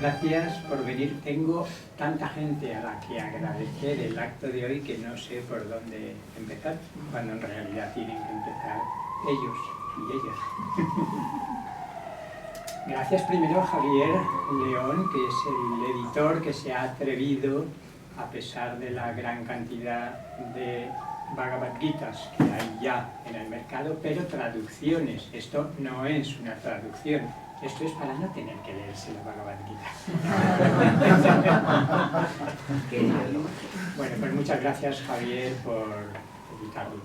Gracias por venir. Tengo tanta gente a la que agradecer el acto de hoy que no sé por dónde empezar, cuando en realidad tienen que empezar ellos y ellas. Gracias primero a Javier León, que es el editor que se ha atrevido, a pesar de la gran cantidad de Bhagavad Gitas que hay ya en el mercado, pero traducciones. Esto no es una traducción. Esto es para no tener que leerse la Bhagavad Gita. Bueno, pues muchas gracias, Javier, por editarlo.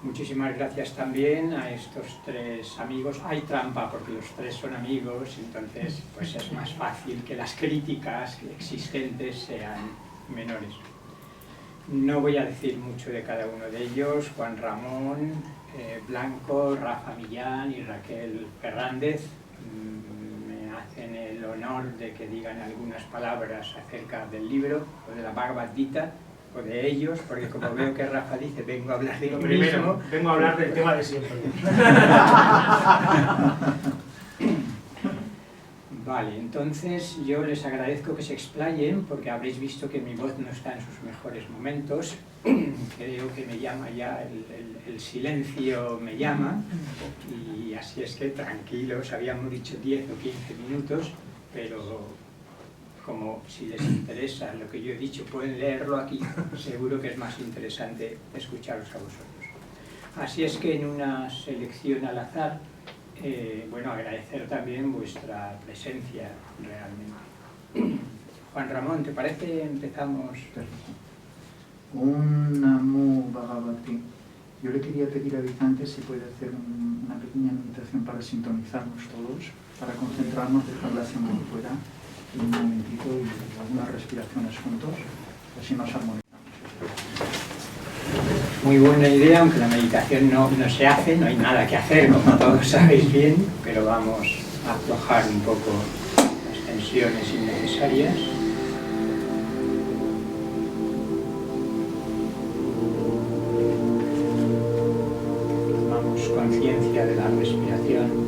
Muchísimas gracias también a estos tres amigos. Hay trampa porque los tres son amigos, entonces pues es más fácil que las críticas existentes sean menores. No voy a decir mucho de cada uno de ellos. Juan Ramón Blanco, Rafa Millán y Raquel Fernández me hacen el honor de que digan algunas palabras acerca del libro o de la Bhagavad Gita o de ellos, porque como veo que Rafa dice vengo a hablar de lo primero, vengo a hablar del tema de siempre. Vale, entonces yo les agradezco que se explayen porque habréis visto que mi voz no está en sus mejores momentos. Creo que me llama ya, el silencio me llama, y así es que tranquilos, habíamos dicho 10 o 15 minutos, pero como si les interesa lo que yo he dicho pueden leerlo aquí, seguro que es más interesante escucharos a vosotros. Así es que en una selección al azar, bueno, agradecer también vuestra presencia realmente. Juan Ramón, ¿te parece? Empezamos. Un Namo Bhagavate. Yo le quería pedir a Vicente si puede hacer una pequeña meditación para sintonizarnos todos, para concentrarnos, dejar la semana fuera un momentito y algunas respiraciones juntos, así nos armonizamos. Muy buena idea, aunque la meditación no se hace, no hay nada que hacer, como todos sabéis bien, pero vamos a aflojar un poco las tensiones innecesarias. Tomamos conciencia de la respiración.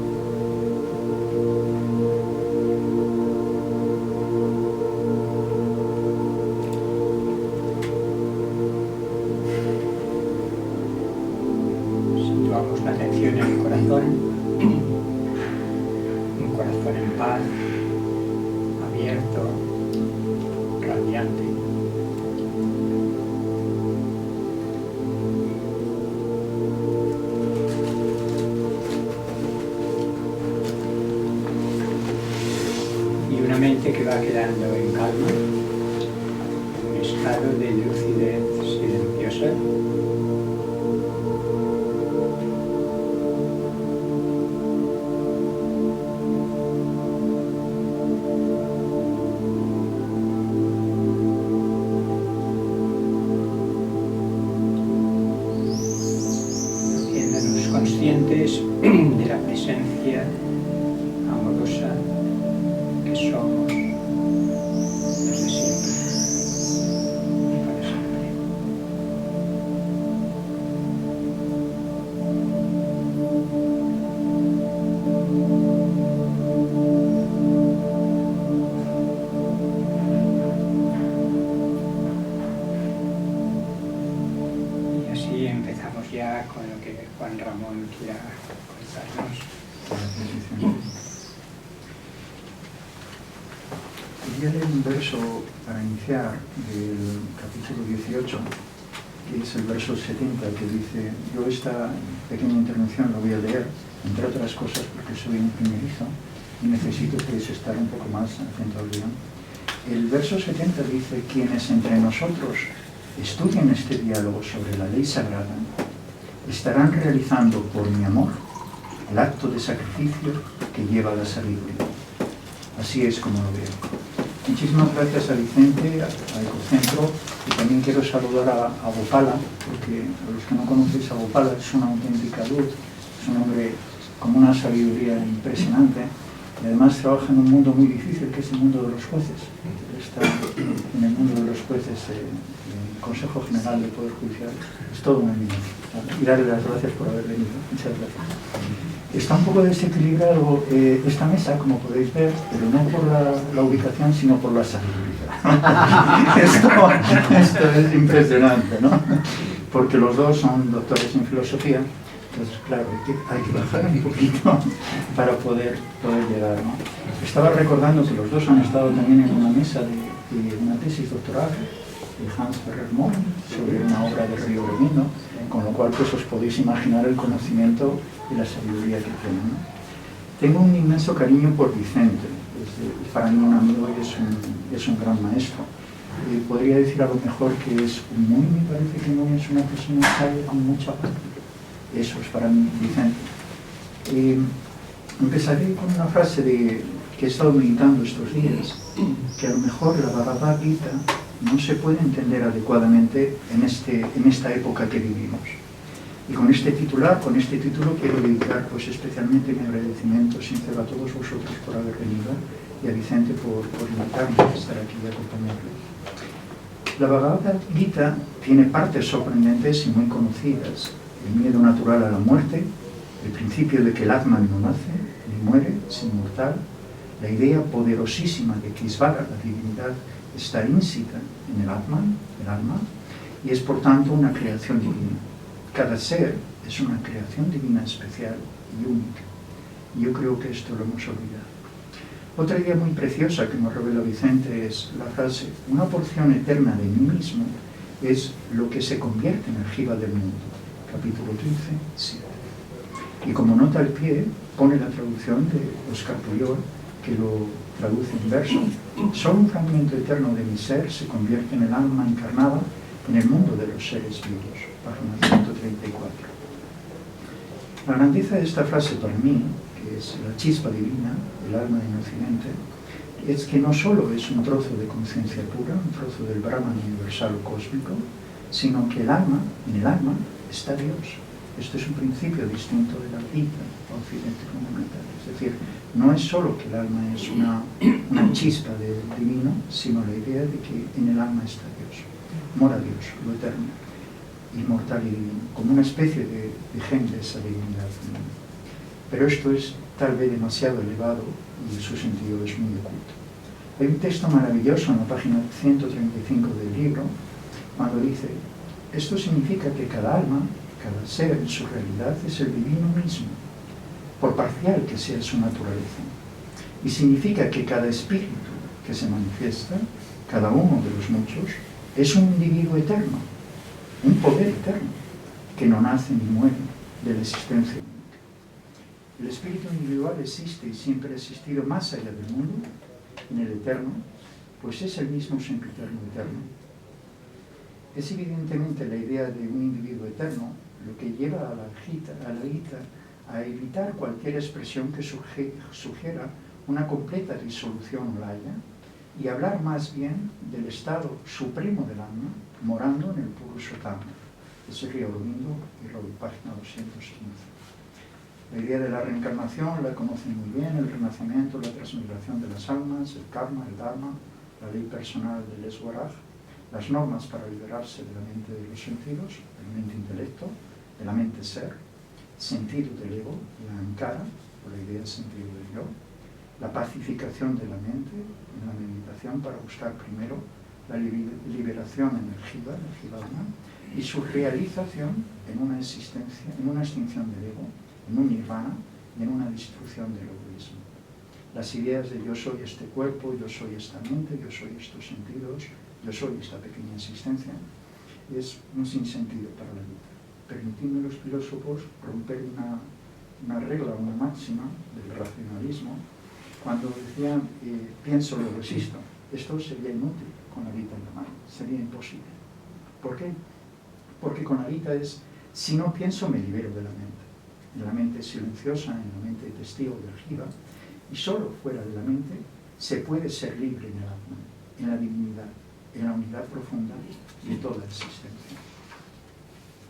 Un corazón en paz, abierto, radiante. Y una mente que va quedando en calma, en un estado de lucidez silenciosa. Conscientes de la presencia amorosa que somos desde siempre y para siempre. Y así empezamos ya con lo que Juan Ramón quiera contarnos. Quería leer un verso para iniciar del capítulo 18, que es el verso 70, que dice, yo esta pequeña intervención la voy a leer, entre otras cosas porque soy un primerizo y necesito pues estar un poco más atento al guión. El verso 70 dice, quienes entre nosotros estudien este diálogo sobre la ley sagrada, estarán realizando por mi amor el acto de sacrificio que lleva a la sabiduría. Así es como lo veo. Muchísimas gracias a Vicente, a Ecocentro, y también quiero saludar a Gopala, porque a los que no conocéis a Gopala es una auténtica luz, es un hombre con una sabiduría impresionante, y además trabaja en un mundo muy difícil, que es el mundo de los jueces. Está en el mundo de los jueces, el Consejo General del Poder Judicial, es todo un eminencia. Y darle las gracias por haber venido. Muchas gracias. Está un poco desequilibrado esta mesa, como podéis ver, pero no por la ubicación, sino por la sabiduría. Esto es impresionante, ¿no? Porque los dos son doctores en filosofía, entonces, claro, hay que bajar un poquito para poder llegar, ¿no? Estaba recordando que los dos han estado también en una mesa de una tesis doctoral de Hans Ferrer Mohr sobre una obra de Río Remino, con lo cual pues os podéis imaginar el conocimiento y la sabiduría que tienen, ¿no? Tengo un inmenso cariño por Vicente, para mí un amigo y es un gran maestro. Podría decir a lo mejor que me parece que no es una persona sabia con mucha práctica. Eso es para mí Vicente. Empezaré con una frase que he estado meditando estos días, que a lo mejor la Bhagavad Gita no se puede entender adecuadamente en esta época que vivimos. Y con este título quiero dedicar pues especialmente mi agradecimiento sincero a todos vosotros por haber venido y a Vicente por invitarme a estar aquí y acompañarle. La Bhagavad Gita tiene partes sorprendentes y muy conocidas: el miedo natural a la muerte, el principio de que el Atman no nace ni muere, es inmortal, la idea poderosísima de que Ishvara, la divinidad, está íncita en el Atman, el alma, y es por tanto una creación divina. Cada ser es una creación divina especial y única. Y yo creo que esto lo hemos olvidado. Otra idea muy preciosa que nos revela Vicente es la frase: una porción eterna de mí mismo es lo que se convierte en el jiva del mundo. Capítulo 13, 7. Y como nota al pie, pone la traducción de Oscar Puyol, que lo traduce en verso: solo un fragmento eterno de mi ser se convierte en el alma encarnada en el mundo de los seres vivos. Página 134. La grandeza de esta frase para mí, que es la chispa divina, el alma en Occidente, es que no solo es un trozo de conciencia pura, un trozo del Brahman universal o cósmico, sino que en el alma está Dios. Esto es un principio distinto de la Gita, Occidente fundamental. Es decir, no es solo que el alma es una chispa de divino, sino la idea de que en el alma está Dios. Mora Dios, lo eterno, inmortal y divino, como una especie de gen de esa divinidad. Pero esto es tal vez demasiado elevado y su sentido es muy oculto. Hay un texto maravilloso en la página 135 del libro, cuando dice: esto significa que cada alma, cada ser en su realidad es el divino mismo, por parcial que sea su naturaleza. Y significa que cada espíritu que se manifiesta, cada uno de los muchos, es un individuo eterno, un poder eterno, que no nace ni muere de la existencia única. El espíritu individual existe y siempre ha existido más allá del mundo, en el eterno, pues es el mismo sempiterno eterno. Es evidentemente la idea de un individuo eterno lo que lleva a la Gita a evitar cualquier expresión que sugiera una completa disolución o laya, y hablar más bien del estado supremo del alma, morando en el Purushotama. Es Sri Aurobindo y Raúl, página 215. La idea de la reencarnación la conocen muy bien: el renacimiento, la transmigración de las almas, el karma, el dharma, la ley personal del Eswaraj, las normas para liberarse de la mente de los sentidos, de la mente intelecto, de la mente ser, sentido del ego, la ankara, o la idea sentido del yo, la pacificación de la mente en la meditación para buscar primero la liberación en el jiva, el jivana, y su realización en una existencia, en una extinción del ego, en un nirvana y en una destrucción del egoísmo. Las ideas de yo soy este cuerpo, yo soy esta mente, yo soy estos sentidos, yo soy esta pequeña existencia, es un sinsentido para la vida. Permitidme los filósofos romper una regla, una máxima del racionalismo, cuando decían pienso, lo resisto. Esto sería inútil con la Gita en la mano, sería imposible. ¿Por qué? Porque con la Gita es: si no pienso, me libero de la mente. en la mente silenciosa, en la mente testigo del Jiva, y solo fuera de la mente se puede ser libre en el Atman, en la divinidad, en la unidad profunda de toda existencia.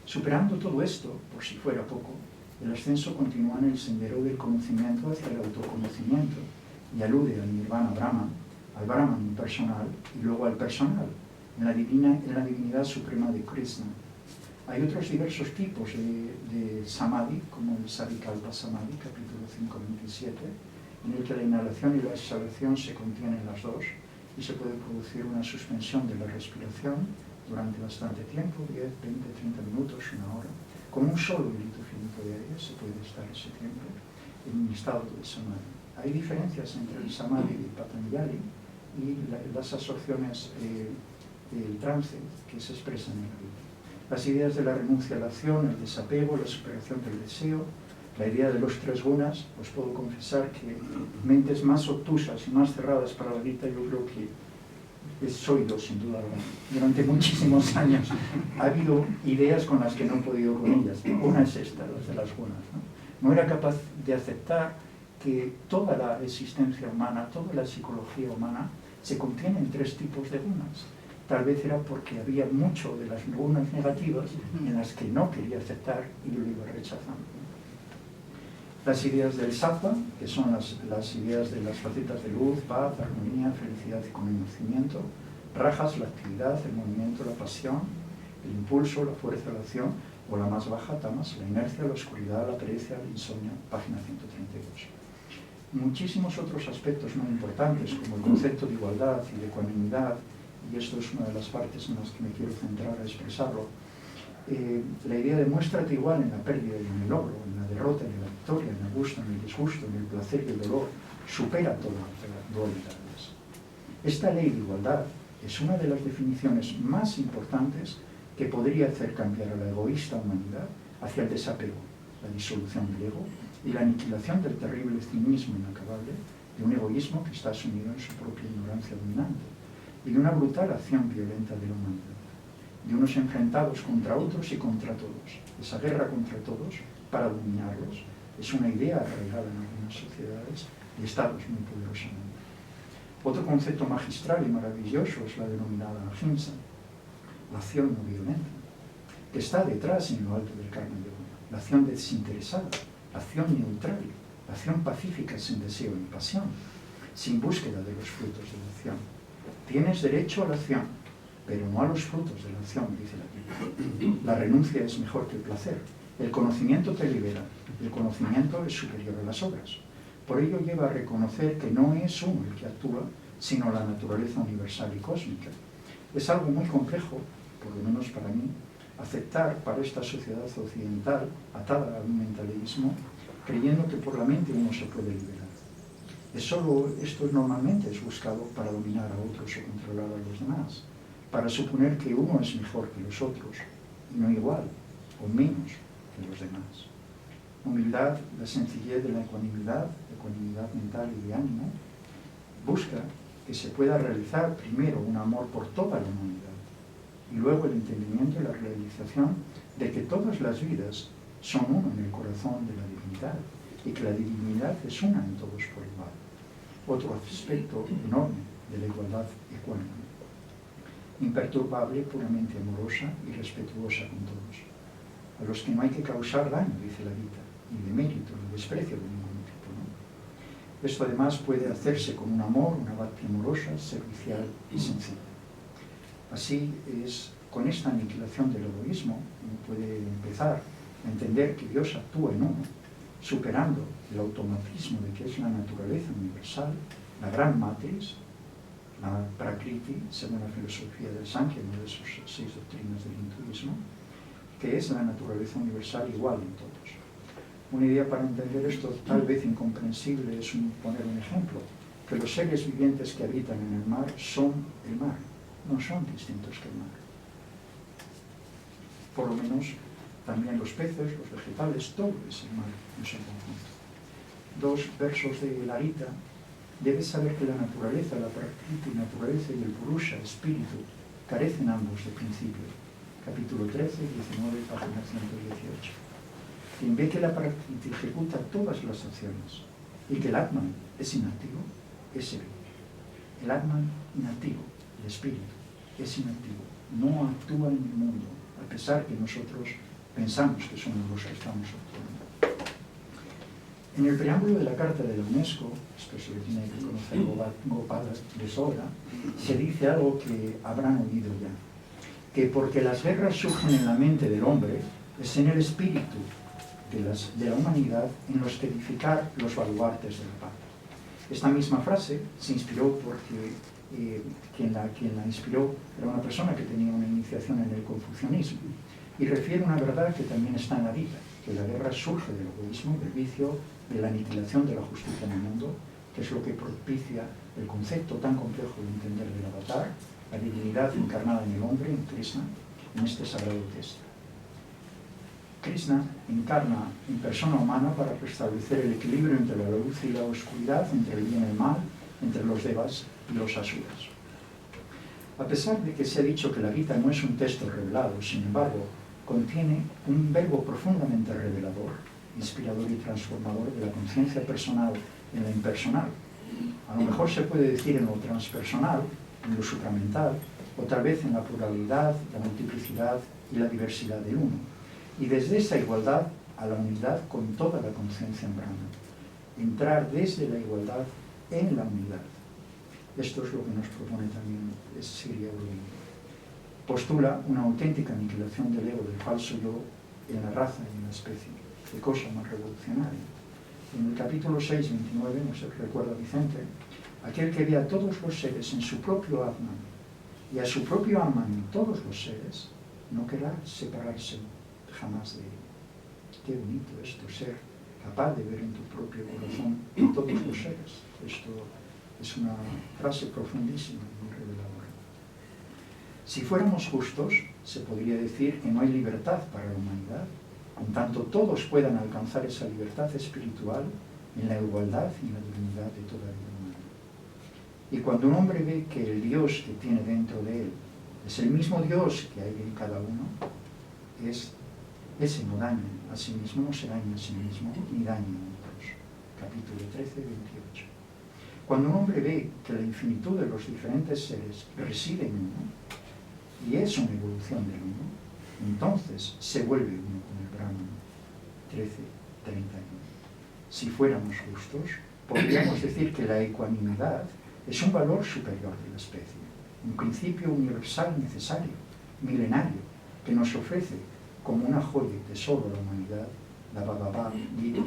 Superando todo esto, por si fuera poco, el ascenso continúa en el sendero del conocimiento hacia el autoconocimiento y alude al Nirvana Brahman, al Brahman impersonal y luego al personal, en la divinidad suprema de Krishna. Hay otros diversos tipos de samadhi, como el Savikalpa Samadhi, capítulo 5.27, en el que la inhalación y la exhalación se contienen las dos y se puede producir una suspensión de la respiración durante bastante tiempo, 10, 20, 30 minutos, una hora. Con un solo hilito finito de aire se puede estar ese tiempo en un estado de samadhi. Hay diferencias entre el samadhi de Patanjali y las absorciones del trance que se expresan en la vida. Las ideas de la renuncia a la acción, el desapego, la superación del deseo, la idea de los tres gunas. Os puedo confesar que mentes más obtusas y más cerradas para la vida, yo creo que soy yo, sin duda alguna. Durante muchísimos años ha habido ideas con las que no he podido con ellas. Una es esta, la de las gunas, ¿no? No era capaz de aceptar que toda la existencia humana, toda la psicología humana, se contiene en tres tipos de gunas. Tal vez era porque había mucho de las gunas negativas en las que no quería aceptar y lo iba rechazando. Las ideas del sattva, que son las ideas de las facetas de luz, paz, armonía, felicidad y conocimiento. Rajas, la actividad, el movimiento, la pasión, el impulso, la fuerza, la acción. O la más baja, tamas, la inercia, la oscuridad, la pereza, el insomnio, página 132. Muchísimos otros aspectos muy importantes, como el concepto de igualdad y de ecuanimidad, y esto es una de las partes en las que me quiero centrar a expresarlo. La idea de muéstrate igual en la pérdida y en el logro, en la derrota, en la victoria, en el gusto, en el disgusto, en el placer y el dolor, supera todas las dualidades. Esta ley de igualdad es una de las definiciones más importantes que podría hacer cambiar a la egoísta humanidad hacia el desapego, la disolución del ego y la aniquilación del terrible cinismo inacabable de un egoísmo que está sumido en su propia ignorancia dominante y de una brutal acción violenta de la humanidad, de unos enfrentados contra otros y contra todos. Esa guerra contra todos, para dominarlos, es una idea arraigada en algunas sociedades y estados muy poderosamente. Otro concepto magistral y maravilloso es la denominada ahimsa, la acción no violenta, que está detrás en lo alto del karma yoga, la acción desinteresada, la acción neutral, la acción pacífica sin deseo ni pasión, sin búsqueda de los frutos de la acción. Tienes derecho a la acción, pero no a los frutos de la acción, dice la Biblia. La renuncia es mejor que el placer. El conocimiento te libera. El conocimiento es superior a las obras. Por ello lleva a reconocer que no es uno el que actúa, sino la naturaleza universal y cósmica. Es algo muy complejo, por lo menos para mí, aceptar para esta sociedad occidental, atada al mentalismo, creyendo que por la mente uno se puede liberar. Esto normalmente es buscado para dominar a otros o controlar a los demás, para suponer que uno es mejor que los otros, y no igual o menos que los demás. Humildad, la sencillez de la ecuanimidad mental y de ánimo, busca que se pueda realizar primero un amor por toda la humanidad y luego el entendimiento y la realización de que todas las vidas son uno en el corazón de la divinidad y que la divinidad es una en todos por igual. Otro aspecto enorme de la igualdad ecuánime. Imperturbable, puramente amorosa y respetuosa con todos, a los que no hay que causar daño, dice la Gita, ni de mérito, ni desprecio de ningún tipo, ¿no? Esto además puede hacerse con un amor, una bhakti amorosa, servicial y sencilla. Así es, con esta aniquilación del egoísmo, uno puede empezar a entender que Dios actúa en uno, superando el automatismo de que es la naturaleza universal, la gran matriz, la Prakriti, según la filosofía del Sankhya, una de sus 6 doctrinas del hinduismo, que es la naturaleza universal igual en todos. Una idea para entender esto tal vez incomprensible es poner un ejemplo, que los seres vivientes que habitan en el mar son el mar, no son distintos que el mar. Por lo menos también los peces, los vegetales, todo es el mar en su conjunto. 2 versos de la Gita. Debes saber que la naturaleza, la prakriti, naturaleza y el purusha, espíritu, carecen ambos de principio. Capítulo 13, 19, página 118. quien ve que la Prakriti ejecuta todas las acciones y que el Atman es inactivo, es él. El Atman inactivo, el espíritu, es inactivo, no actúa en el mundo, a pesar que nosotros pensamos que somos los que estamos actuando. En el preámbulo de la Carta de la UNESCO, esto se lo tiene que conocer Gopal de sobra, se dice algo que habrán oído ya, que porque las guerras surgen en la mente del hombre, es en el espíritu de la humanidad en los que edificar los baluartes de la paz. Esta misma frase se inspiró porque quien la inspiró era una persona que tenía una iniciación en el confucianismo y refiere una verdad que también está en la vida, que la guerra surge del egoísmo, del vicio, de la aniquilación de la justicia en el mundo, que es lo que propicia el concepto tan complejo de entender del avatar, la divinidad encarnada en el hombre, en Krishna, en este sagrado texto. Krishna encarna en persona humana para restablecer el equilibrio entre la luz y la oscuridad, entre el bien y el mal, entre los devas y los asuras. A pesar de que se ha dicho que la Gita no es un texto revelado, sin embargo, contiene un verbo profundamente revelador, inspirador y transformador de la conciencia personal en la impersonal. A lo mejor se puede decir en lo transpersonal, en lo supramental, o tal vez en la pluralidad, la multiplicidad y la diversidad del uno. Y desde esa igualdad a la unidad con toda la conciencia en Brahman. Entrar desde la igualdad en la unidad. Esto es lo que nos propone también Sri Aurobindo. Postula una auténtica aniquilación del ego, del falso yo, en la raza y en la especie. Qué cosa más revolucionaria. En el capítulo 6, 29, no se recuerda Vicente, aquel que ve a todos los seres en su propio Atman y a su propio Atman en todos los seres, no querrá separarse jamás de él. Qué bonito esto, ser capaz de ver en tu propio corazón a todos los seres. Esto es una frase profundísima y muy reveladora. Si fuéramos justos, se podría decir que no hay libertad para la humanidad, en tanto todos puedan alcanzar esa libertad espiritual en la igualdad y la dignidad de toda vida humana. Y cuando un hombre ve que el Dios que tiene dentro de él es el mismo Dios que hay en cada uno, ese no daña a sí mismo, no se daña a sí mismo, ni daña a otros. Capítulo 13, 28. Cuando un hombre ve que la infinitud de los diferentes seres reside en uno, y es una evolución del uno, entonces se vuelve uno con el Brahman. 13, 31. Si fuéramos justos, podríamos decir que la ecuanimidad es un valor superior de la especie, un principio universal necesario, milenario, que nos ofrece como una joya y tesoro a la humanidad, la Bhagavad Gita.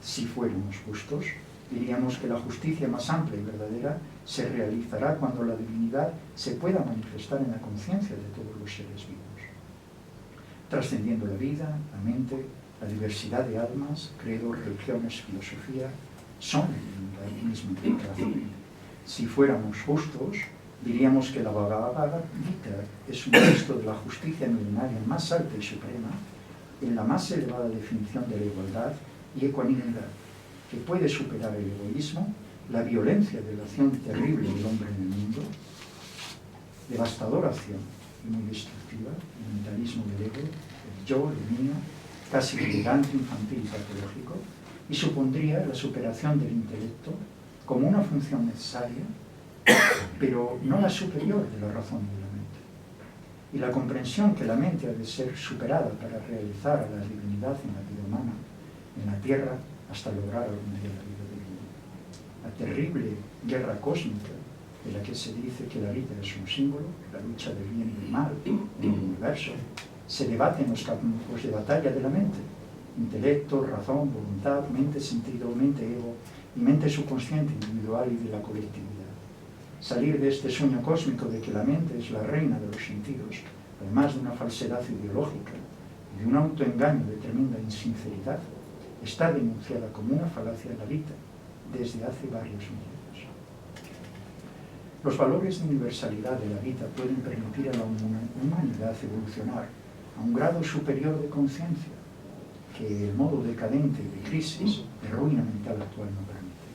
Si fuéramos justos, diríamos que la justicia más amplia y verdadera se realizará cuando la divinidad se pueda manifestar en la conciencia de todos los seres vivos. Trascendiendo la vida, la mente, la diversidad de almas, credos, religiones, filosofía, son el mismo corazón. Si fuéramos justos, diríamos que la Bhagavad Gita es un texto de la justicia milenaria más alta y suprema, en la más elevada definición de la igualdad y ecuanimidad, que puede superar el egoísmo, la violencia de la acción terrible del hombre en el mundo, devastadora acción y muy destructiva, el mentalismo del ego, el yo, el mío, casi delirante, infantil y patológico, y supondría la superación del intelecto como una función necesaria, pero no la superior de la razón y de la mente. Y la comprensión que la mente ha de ser superada para realizar a la divinidad en la vida humana, en la tierra, hasta lograr algún día la vida divina. La terrible guerra cósmica, de la que se dice que la vida es un símbolo, la lucha del bien y del mal en el universo, se debate en los campos de batalla de la mente. Intelecto, razón, voluntad, mente, sentido, mente, ego y mente subconsciente individual y de la colectividad. Salir de este sueño cósmico de que la mente es la reina de los sentidos, además de una falsedad ideológica y de un autoengaño de tremenda insinceridad, está denunciada como una falacia analítica desde hace varios milenios. Los valores de universalidad de la vida pueden permitir a la humanidad evolucionar a un grado superior de conciencia que el modo decadente de crisis, de ruina mental actual no permite.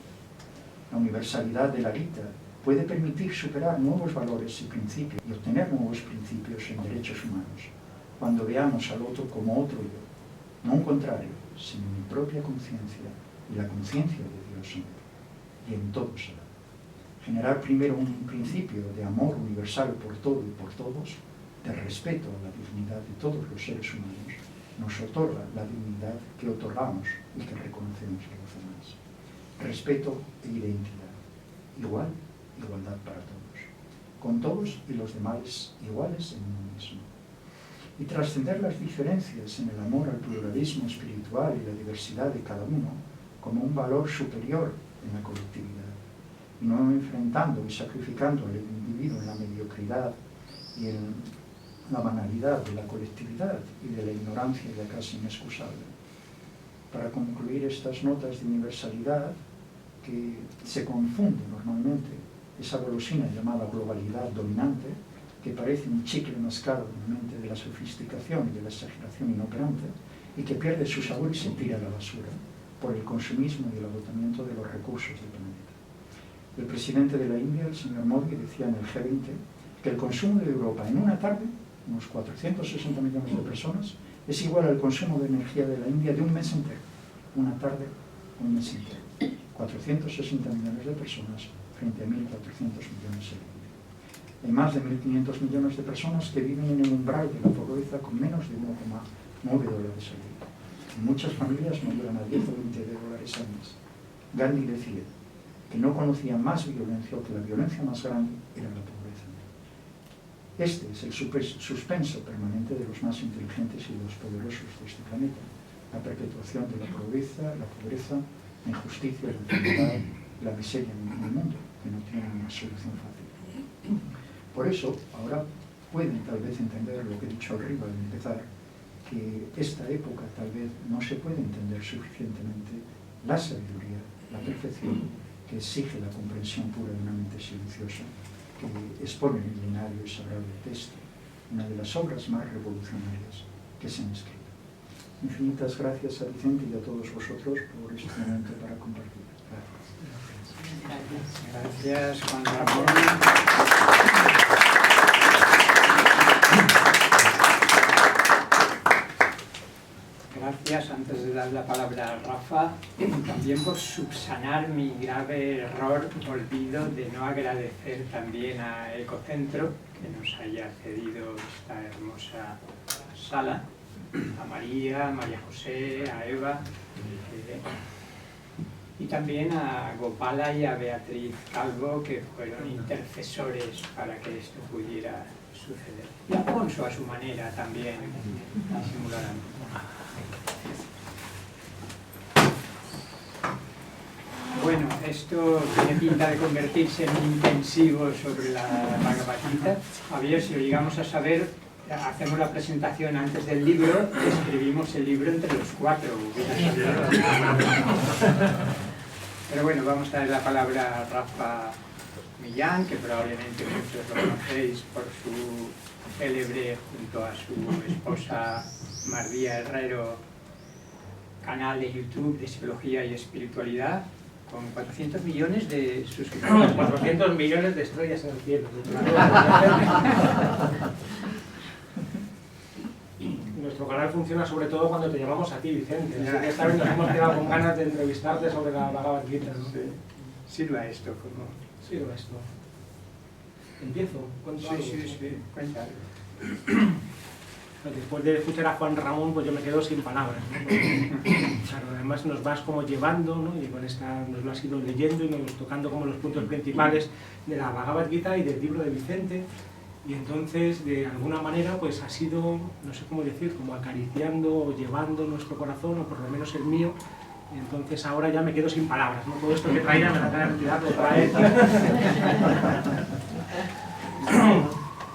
La universalidad de la Gita puede permitir superar nuevos valores y principios y obtener nuevos principios en derechos humanos, cuando veamos al otro como otro yo, no un contrario, sino mi propia conciencia y la conciencia de Dios en él, y en todo será. Generar primero un principio de amor universal por todo y por todos, de respeto a la dignidad de todos los seres humanos, nos otorga la dignidad que otorgamos y que reconocemos a los demás. Respeto e identidad. Igualdad para todos. Con todos y los demás iguales en uno mismo. Y trascender las diferencias en el amor al pluralismo espiritual y la diversidad de cada uno como un valor superior en la colectividad. Y no enfrentando y sacrificando al individuo en la mediocridad y en la banalidad de la colectividad y de la ignorancia ya casi inexcusable. Para concluir estas notas de universalidad, que se confunde normalmente esa golosina llamada globalidad dominante, que parece un chicle mascado en la mente de la sofisticación y de la exageración inoperante, y que pierde su sabor y se tira a la basura por el consumismo y el agotamiento de los recursos del planeta. El presidente de la India, el señor Modi, decía en el G20 que el consumo de Europa en una tarde, unos 460 millones de personas, es igual al consumo de energía de la India de un mes entero. Una tarde, un mes entero. 460 millones de personas frente a 1.400 millones en la India. Hay más de 1.500 millones de personas que viven en el umbral de la pobreza con menos de 1,9 dólares al día. Y muchas familias no llegan a 10 o 20 dólares al mes. Gandhi decía que no conocía más violencia o que la violencia más grande era la pobreza. Este es el suspenso permanente de los más inteligentes y de los poderosos de este planeta. La perpetuación de la pobreza, la injusticia, la enfermedad, la miseria en el mundo, que no tienen una solución fácil. Por eso, ahora pueden tal vez entender lo que he dicho arriba al empezar, que esta época tal vez no se puede entender suficientemente la sabiduría, la perfección, que exige la comprensión pura de una mente silenciosa, que expone el milenario y sagrado texto, una de las obras más revolucionarias que se han escrito. Infinitas gracias a Vicente y a todos vosotros por este momento para compartir. Gracias. Gracias, Juan Ramón. Gracias, antes de dar la palabra a Rafa, también por subsanar mi grave error, olvido de no agradecer también a Ecocentro que nos haya cedido esta hermosa sala, a María, a María José, a Eva, y también a Gopala y a Beatriz Calvo, que fueron intercesores para que esto pudiera suceder. Y a Alfonso a su manera también simularán. Bueno, esto tiene pinta de convertirse en un intensivo sobre la Bhagavad Gita. A ver si lo llegamos a saber, hacemos la presentación antes del libro, escribimos el libro entre los cuatro. Pero bueno, vamos a dar la palabra a Rafa Millán, que probablemente muchos lo conocéis por su célebre, junto a su esposa Mardía Herrero, canal de YouTube de psicología y espiritualidad, con 400 millones de suscriptores. 400 millones de estrellas en el cielo. Nuestro canal funciona sobre todo cuando te llamamos a ti, Vicente. Así que esta vez nos hemos quedado con ganas de entrevistarte sobre la Bhagavad Gita, ¿no? Sí. Sirva esto como... Sirva esto. ¿Empiezo? Sí, cuéntalo. Después de escuchar a Juan Ramón, pues yo me quedo sin palabras, ¿no? Claro, además nos vas como llevando, ¿no? Y con esta nos lo has ido leyendo y nos tocando como los puntos principales de la Bhagavad Gita y del libro de Vicente. Y entonces, de alguna manera, pues ha sido, no sé cómo decir, como acariciando o llevando nuestro corazón, o por lo menos el mío. Y entonces ahora ya me quedo sin palabras, ¿no? Todo esto que traía me la tengo que tirar otra vez.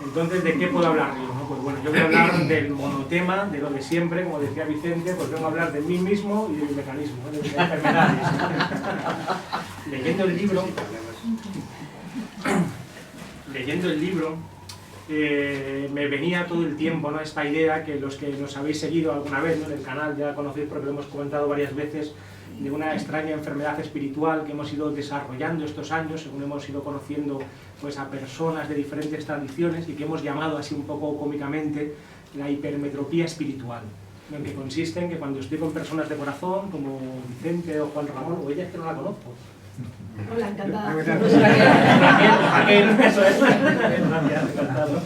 Entonces, ¿de qué puedo hablar yo? ¿No? Pues bueno, yo voy a hablar del monotema, de lo de siempre, como decía Vicente, pues vengo a hablar de mí mismo y de mi mecanismo, ¿no? De mis enfermedades. Leyendo el libro, me venía todo el tiempo, ¿no? Esta idea que los que nos habéis seguido alguna vez, ¿no? En el canal ya conocéis porque lo hemos comentado varias veces, de una extraña enfermedad espiritual que hemos ido desarrollando estos años según hemos ido conociendo pues, a personas de diferentes tradiciones y que hemos llamado así un poco cómicamente la hipermetropía espiritual. en que consiste en que cuando estoy con personas de corazón, como Vicente o Juan Ramón, o ella es que no la conozco. Hola, encantada. Raquel, eso es. Gracias, encantado.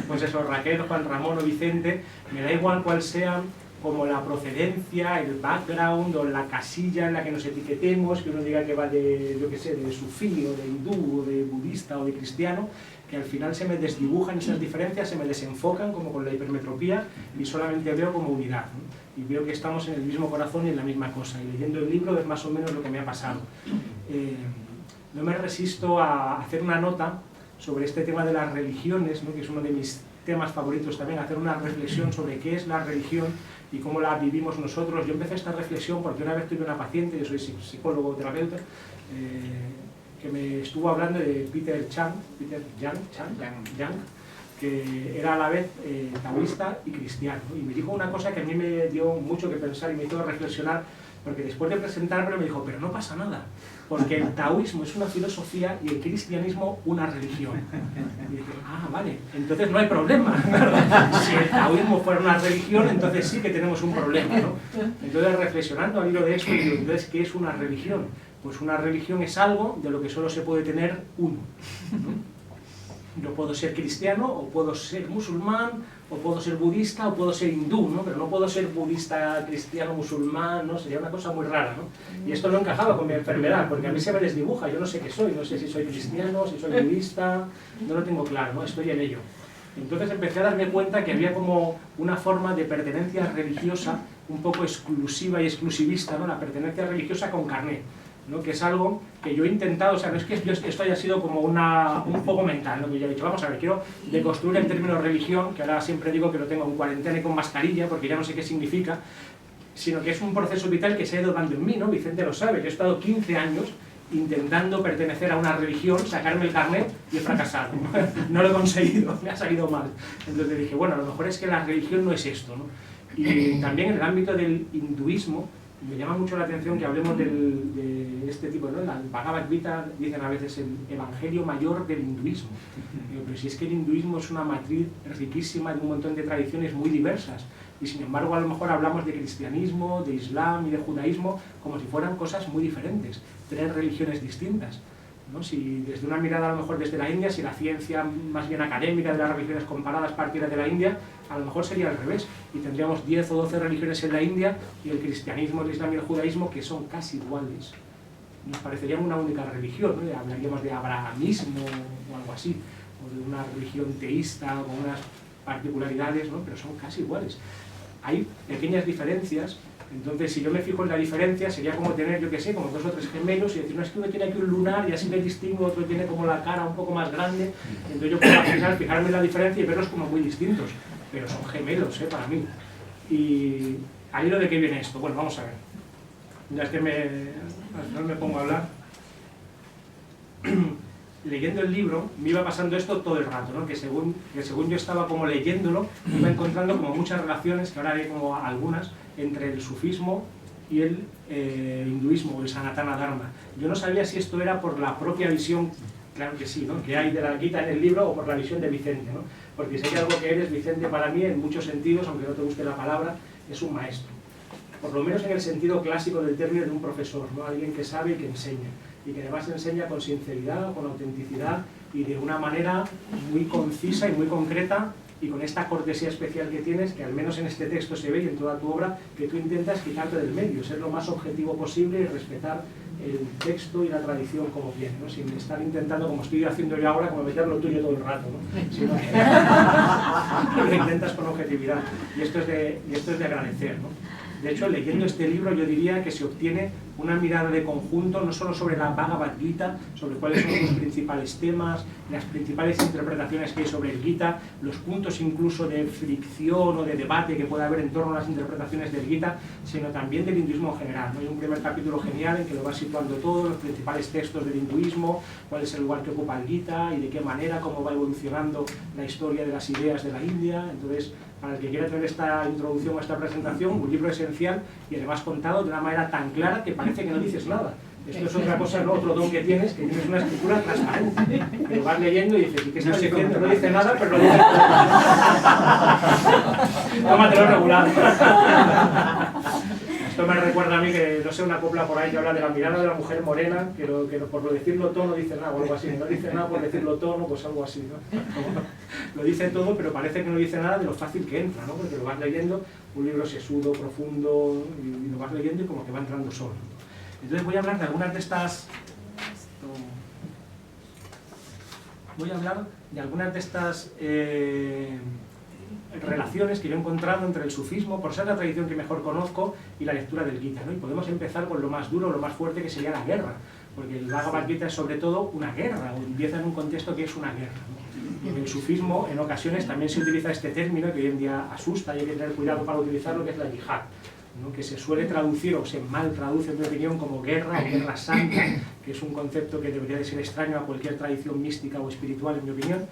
Pues eso, Raquel, Juan Ramón o Vicente, me da igual cuál sea como la procedencia, el background o la casilla en la que nos etiquetemos, que uno diga que va de, yo qué sé, de sufí o de hindú o de budista o de cristiano, que al final se me desdibujan esas diferencias, se me desenfocan como con la hipermetropía y solamente veo como unidad, ¿no? Y veo que estamos en el mismo corazón y en la misma cosa, y leyendo el libro es más o menos lo que me ha pasado. No me resisto a hacer una nota sobre este tema de las religiones, ¿no? Que es uno de mis temas favoritos también, hacer una reflexión sobre qué es la religión y cómo la vivimos nosotros. Yo empecé esta reflexión porque una vez tuve una paciente, yo soy psicólogo terapeuta, que me estuvo hablando de Peter Yang, que era a la vez taoísta y cristiano, y me dijo una cosa que a mí me dio mucho que pensar y me hizo reflexionar, porque después de presentarme me dijo, pero no pasa nada, porque el taoísmo es una filosofía y el cristianismo una religión. Y dije, ah, vale, entonces no hay problema. Si el taoísmo fuera una religión, entonces sí que tenemos un problema, ¿no? Entonces, reflexionando al hilo de eso, digo, entonces, ¿qué es una religión? Pues una religión es algo de lo que solo se puede tener uno, ¿no? Yo puedo ser cristiano, o puedo ser musulmán, o puedo ser budista, o puedo ser hindú, ¿no? Pero no puedo ser budista, cristiano, musulmán, ¿no? Sería una cosa muy rara, ¿no? Y esto no encajaba con mi enfermedad, porque a mí se me desdibuja, yo no sé qué soy, no sé si soy cristiano, si soy budista, no lo tengo claro, ¿no? Estoy en ello. Entonces empecé a darme cuenta que había como una forma de pertenencia religiosa un poco exclusiva y exclusivista, ¿no? La pertenencia religiosa con carné, ¿no? Que es algo que yo he intentado, o sea, no es que esto haya sido como un poco mental, ¿no? Que yo he dicho, vamos a ver, quiero deconstruir el término religión, que ahora siempre digo que lo tengo en cuarentena y con mascarilla, porque ya no sé qué significa, sino que es un proceso vital que se ha ido dando en mí, ¿no? Vicente lo sabe, yo he estado 15 años intentando pertenecer a una religión, sacarme el carnet y he fracasado, no lo he conseguido, me ha salido mal. Entonces dije, bueno, a lo mejor es que la religión no es esto, ¿no? Y también en el ámbito del hinduismo, me llama mucho la atención que hablemos de este tipo, ¿no? La Bhagavad Gita, dicen a veces el evangelio mayor del hinduismo. Digo, pero si es que el hinduismo es una matriz riquísima de un montón de tradiciones muy diversas, y sin embargo a lo mejor hablamos de cristianismo, de islam y de judaísmo como si fueran cosas muy diferentes, tres religiones distintas, ¿no? Si desde una mirada a lo mejor desde la India, si la ciencia más bien académica de las religiones comparadas partiera de la India, a lo mejor sería al revés, y tendríamos 10 o 12 religiones en la India y el cristianismo, el islam y el judaísmo, que son casi iguales, nos parecerían una única religión, ¿no? Hablaríamos de abrahamismo o algo así, o de una religión teísta con unas particularidades, ¿no? Pero son casi iguales. Hay pequeñas diferencias. Entonces, si yo me fijo en la diferencia, sería como tener, yo qué sé, como 2 o 3 gemelos y decir, no, es que uno tiene aquí un lunar y así me distingo, otro tiene como la cara un poco más grande, entonces yo puedo al final fijarme en la diferencia y verlos como muy distintos, pero son gemelos, para mí. Y al hilo de qué viene esto, bueno, vamos a ver. Ya es que no me pongo a hablar. Leyendo el libro, me iba pasando esto todo el rato, ¿no? que según yo estaba como leyéndolo, iba encontrando como muchas relaciones, que ahora hay como algunas, entre el sufismo y el hinduismo, o el Sanatana Dharma. Yo no sabía si esto era por la propia visión, claro que sí, ¿no? que hay de la Gita en el libro, o por la visión de Vicente, ¿no? Porque sé que algo que eres, Vicente, para mí, en muchos sentidos, aunque no te guste la palabra, es un maestro. Por lo menos en el sentido clásico del término de un profesor, ¿no? Alguien que sabe y que enseña. Y que además enseña con sinceridad, con autenticidad y de una manera muy concisa y muy concreta, y con esta cortesía especial que tienes, que al menos en este texto se ve y en toda tu obra, que tú intentas quitarte del medio, ser lo más objetivo posible y respetar el texto y la tradición como viene, ¿no? Sin estar intentando, como estoy haciendo yo ahora, como meter lo tuyo todo el rato, ¿no? Sino que lo intentas con objetividad, y esto es de agradecer, ¿no? De hecho, leyendo este libro yo diría que se obtiene una mirada de conjunto, no solo sobre la Bhagavad Gita, sobre cuáles son sus principales temas, las principales interpretaciones que hay sobre el Gita, los puntos incluso de fricción o de debate que puede haber en torno a las interpretaciones del Gita, sino también del hinduismo en general, ¿no? Hay un primer capítulo genial en que lo va situando todo, los principales textos del hinduismo, cuál es el lugar que ocupa el Gita y de qué manera, cómo va evolucionando la historia de las ideas de la India. Entonces, para el que quiera tener esta introducción o esta presentación, un libro esencial y además contado de una manera tan clara que parece que no dices nada. Esto es otra cosa, ¿no? Otro don que tienes una escritura transparente. Que lo vas leyendo y dices, ¿y qué estás diciendo? No dice nada, pero lo dice todo. Tómatelo regular. Esto me recuerda a mí que, no sé, una copla por ahí que habla de la mirada de la mujer morena, que por lo decirlo todo no dice nada, o algo así. No dice nada por decirlo todo, no, pues algo así, ¿no? Lo dice todo, pero parece que no dice nada de lo fácil que entra, ¿no? Porque lo vas leyendo, un libro sesudo, profundo, y lo vas leyendo y como que va entrando solo. Entonces voy a hablar de algunas de estas... relaciones que yo he encontrado entre el sufismo, por ser la tradición que mejor conozco, y la lectura del Gita, ¿no? Y podemos empezar con lo más duro, lo más fuerte, que sería la guerra, porque el Bhagavad Gita es sobre todo una guerra, o empieza en un contexto que es una guerra, ¿no? Y en el sufismo, en ocasiones, también se utiliza este término que hoy en día asusta y hay que tener cuidado para utilizarlo, que es la yihad, ¿no? Que se suele traducir, o se mal traduce, en mi opinión, como guerra o guerra santa, que es un concepto que debería de ser extraño a cualquier tradición mística o espiritual, en mi opinión,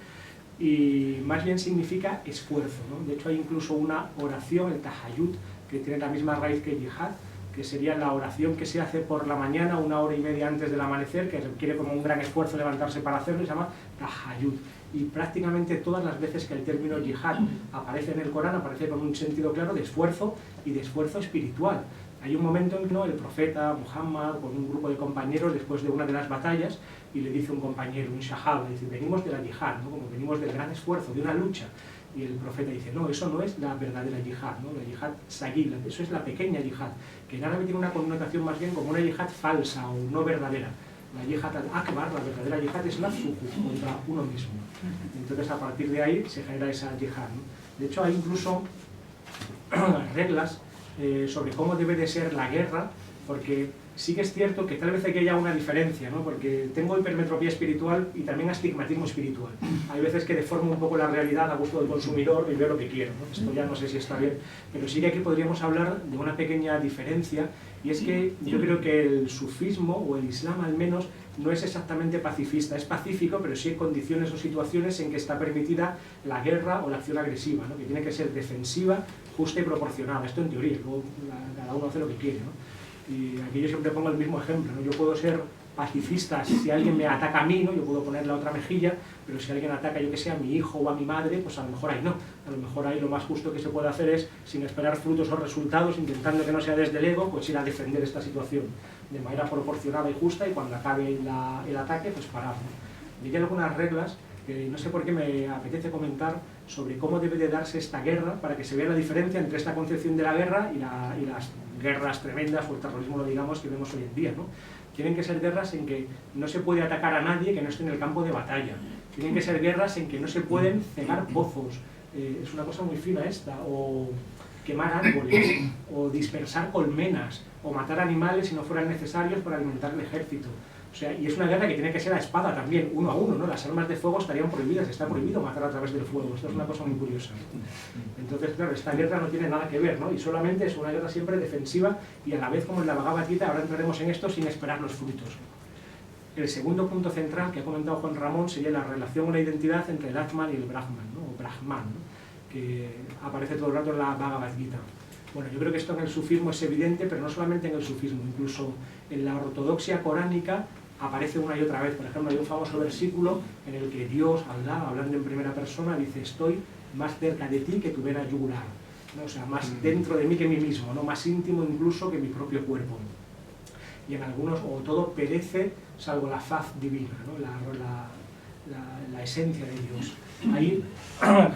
y más bien significa esfuerzo, ¿no? De hecho hay incluso una oración, el tahayut, que tiene la misma raíz que yihad, que sería la oración que se hace por la mañana, 1 hora y media antes del amanecer, que requiere como un gran esfuerzo levantarse para hacerlo, y se llama tahayut. Y prácticamente todas las veces que el término yihad aparece en el Corán, aparece con un sentido claro de esfuerzo y de esfuerzo espiritual. Hay un momento en que el profeta Muhammad, con un grupo de compañeros, después de una de las batallas, y le dice un compañero, un shahab, le dice, venimos de la yihad, ¿no? Como venimos del gran esfuerzo, de una lucha. Y el profeta dice, no, eso no es la verdadera yihad, ¿no? La yihad sagila, eso es la pequeña yihad, que en árabe tiene una connotación más bien como una yihad falsa o no verdadera. La yihad al-akbar, la verdadera yihad, es nafsuhu, contra uno mismo. Entonces a partir de ahí se genera esa yihad, ¿no? De hecho hay incluso reglas sobre cómo debe de ser la guerra, porque sí que es cierto que tal vez aquí haya una diferencia, ¿no? Porque tengo hipermetropía espiritual y también astigmatismo espiritual. Hay veces que deformo un poco la realidad a gusto del consumidor y veo lo que quiero, ¿no? Esto ya no sé si está bien, pero sí que aquí podríamos hablar de una pequeña diferencia, y es que yo creo que el sufismo, o el islam al menos, no es exactamente pacifista, es pacífico, pero sí hay condiciones o situaciones en que está permitida la guerra o la acción agresiva, ¿no? Que tiene que ser defensiva, justa y proporcionada. Esto en teoría, luego cada uno hace lo que quiere, ¿no? Y aquí yo siempre pongo el mismo ejemplo, ¿no? Yo puedo ser pacifista si alguien me ataca a mí, ¿no? Yo puedo poner la otra mejilla, pero si alguien ataca, yo que sé, a mi hijo o a mi madre, pues a lo mejor ahí no. A lo mejor ahí lo más justo que se puede hacer es, sin esperar frutos o resultados, intentando que no sea desde el ego, pues ir a defender esta situación de manera proporcionada y justa, y cuando acabe el ataque, pues parar, ¿no? Y hay algunas reglas que no sé por qué me apetece comentar sobre cómo debe de darse esta guerra, para que se vea la diferencia entre esta concepción de la guerra y las guerras tremendas, o el terrorismo, lo digamos, que vemos hoy en día, ¿no? Tienen que ser guerras en que no se puede atacar a nadie que no esté en el campo de batalla. Tienen que ser guerras en que no se pueden cegar pozos, es una cosa muy fina esta, o quemar árboles, o dispersar colmenas, o matar animales si no fueran necesarios para alimentar el ejército. O sea, y es una guerra que tiene que ser a espada también, 1 a 1, ¿no? Las armas de fuego estarían prohibidas, está prohibido matar a través del fuego. Esto es una cosa muy curiosa, ¿no? Entonces, claro, esta guerra no tiene nada que ver, ¿no? Y solamente es una guerra siempre defensiva, y a la vez, como en la Bhagavad Gita, ahora entraremos en esto sin esperar los frutos. El segundo punto central que ha comentado Juan Ramón sería la relación o la identidad entre el Atman y el Brahman, ¿no? O Brahman, ¿no? Que aparece todo el rato en la Bhagavad Gita. Bueno, yo creo que esto en el sufismo es evidente, pero no solamente en el sufismo, incluso en la ortodoxia coránica aparece una y otra vez. Por ejemplo, hay un famoso versículo en el que Dios, Allah, hablando en primera persona, dice: estoy más cerca de ti que tu vena yugular, ¿no? O sea, más dentro de mí que mí mismo, ¿no? Más íntimo incluso que mi propio cuerpo. Y en algunos, o todo perece salvo la faz divina, ¿no? La esencia de Dios. Hay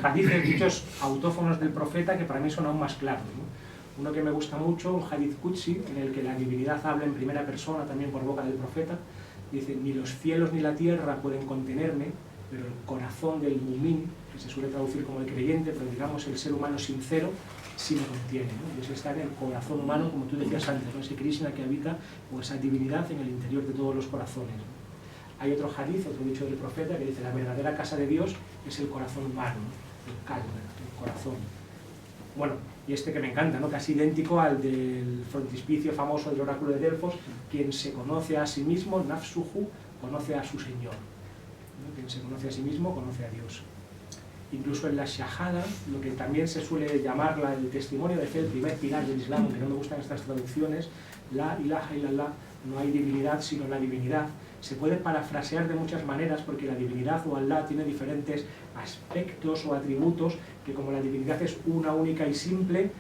hadices dichos autófonos del profeta que para mí son aún más claros, ¿no? Uno que me gusta mucho, un hadith Qudsi, en el que la divinidad habla en primera persona, también por boca del profeta. Dice: ni los cielos ni la tierra pueden contenerme, pero el corazón del mu'min, que se suele traducir como el creyente, pero digamos el ser humano sincero, sí me contiene, ¿no? Y eso está en el corazón humano, como tú decías antes, ¿no? Ese Krishna que habita, o esa divinidad en el interior de todos los corazones, ¿no? Hay otro hadith, otro dicho del profeta, que dice: la verdadera casa de Dios es el corazón humano, ¿no? El calma, el corazón. Bueno, y este que me encanta, ¿no? Casi idéntico al del frontispicio famoso del oráculo de Delfos: quien se conoce a sí mismo, nafsuhu, conoce a su Señor, ¿no? Quien se conoce a sí mismo, conoce a Dios. Incluso en la shahada, lo que también se suele llamar el testimonio de fe, el primer pilar del Islam, que no me gustan estas traducciones, la ilaha illallah, no hay divinidad sino la divinidad. se puede parafrasear de muchas maneras porque la divinidad o Allah tiene diferentes aspectos o atributos que, como la divinidad es una única y simple,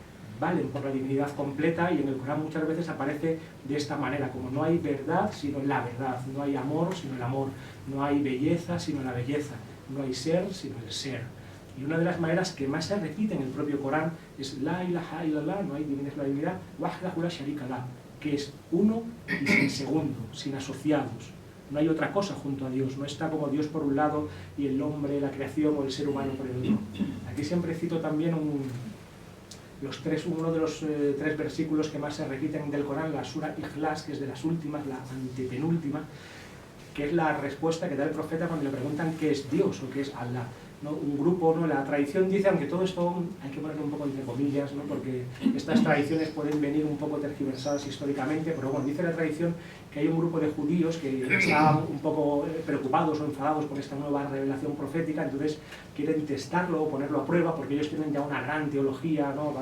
valen por la divinidad completa, y en el Corán muchas veces aparece de esta manera, como no hay verdad sino la verdad, no hay amor sino el amor, no hay belleza sino la belleza, no hay ser sino el ser. Y una de las maneras que más se repite en el propio Corán es La ilaha illallah, no hay divinidad, wahdahu la sharika lah, que es uno y sin segundo, sin asociados. No hay otra cosa junto a Dios, no está como Dios por un lado y el hombre, la creación o el ser humano por el otro. Aquí siempre cito también uno de los 3 versículos que más se repiten del Corán, la sura Ikhlas, que es de las últimas, la antepenúltima, que es la respuesta que da el profeta cuando le preguntan qué es Dios o qué es Allah, ¿no? Un grupo, ¿no? La tradición dice, aunque todo esto hay que ponerlo un poco entre comillas, ¿no? Porque estas tradiciones pueden venir un poco tergiversadas históricamente, pero bueno, dice la tradición que hay un grupo de judíos que están un poco preocupados o enfadados con esta nueva revelación profética, entonces quieren testarlo o ponerlo a prueba porque ellos tienen ya una gran teología, ¿no?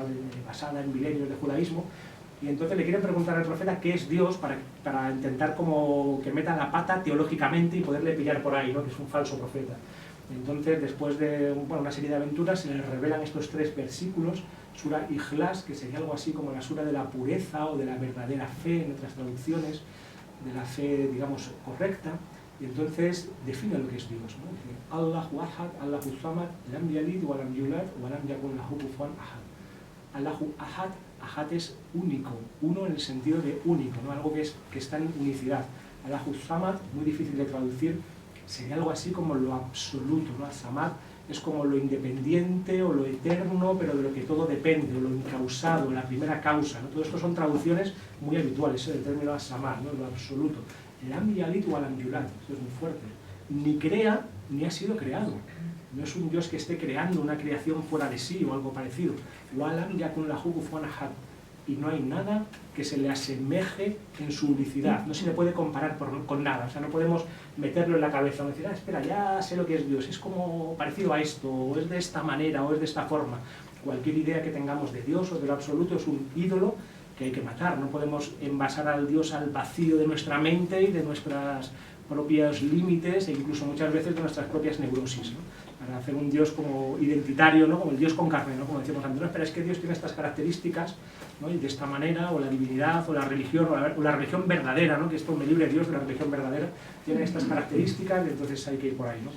Basada en milenios de judaísmo, y entonces le quieren preguntar al profeta qué es Dios para intentar como que meta la pata teológicamente y poderle pillar por ahí, ¿no? Que es un falso profeta. Entonces, después de una serie de aventuras, se les revelan estos 3 versículos, sura Ikhlas, que sería algo así como la sura de la pureza o de la verdadera fe, en otras traducciones, de la fe, digamos, correcta, y entonces define lo que es Dios, ¿no? Allahu ahad, Allahu samad, lam yalid wa lam yulad wa lam yakun lahu kufuwan ahad. Allahu ahad, ahad es único, uno en el sentido de único, ¿no? Algo que está en unicidad. Allahu samad, muy difícil de traducir, sería algo así como lo absoluto, ¿no? Samad es como lo independiente o lo eterno, pero de lo que todo depende, o lo incausado, la primera causa, ¿no? Todo esto son traducciones muy habituales, el término Samad, ¿no? Lo absoluto. Lam yalid wa lam yulad, esto es muy fuerte. Ni crea, ni ha sido creado. No es un Dios que esté creando una creación fuera de sí o algo parecido. Wa lam yakun lahu kufuwan ahad. Y no hay nada que se le asemeje en su unicidad, no se le puede comparar con nada, o sea, no podemos meterlo en la cabeza, o decir, espera, ya sé lo que es Dios, es como parecido a esto, o es de esta manera, o es de esta forma. Cualquier idea que tengamos de Dios o de lo absoluto es un ídolo que hay que matar, no podemos envasar al Dios al vacío de nuestra mente y de nuestros propios límites, e incluso muchas veces de nuestras propias neurosis, ¿no? Para hacer un Dios como identitario, ¿no? Como el Dios con carne, ¿no? Como decíamos antes, no, pero es que Dios tiene estas características, ¿no? Y de esta manera, o la divinidad, o la religión, o la religión verdadera, ¿no? Que esto me libre Dios de la religión verdadera, tiene estas características, y entonces hay que ir por ahí, ¿no?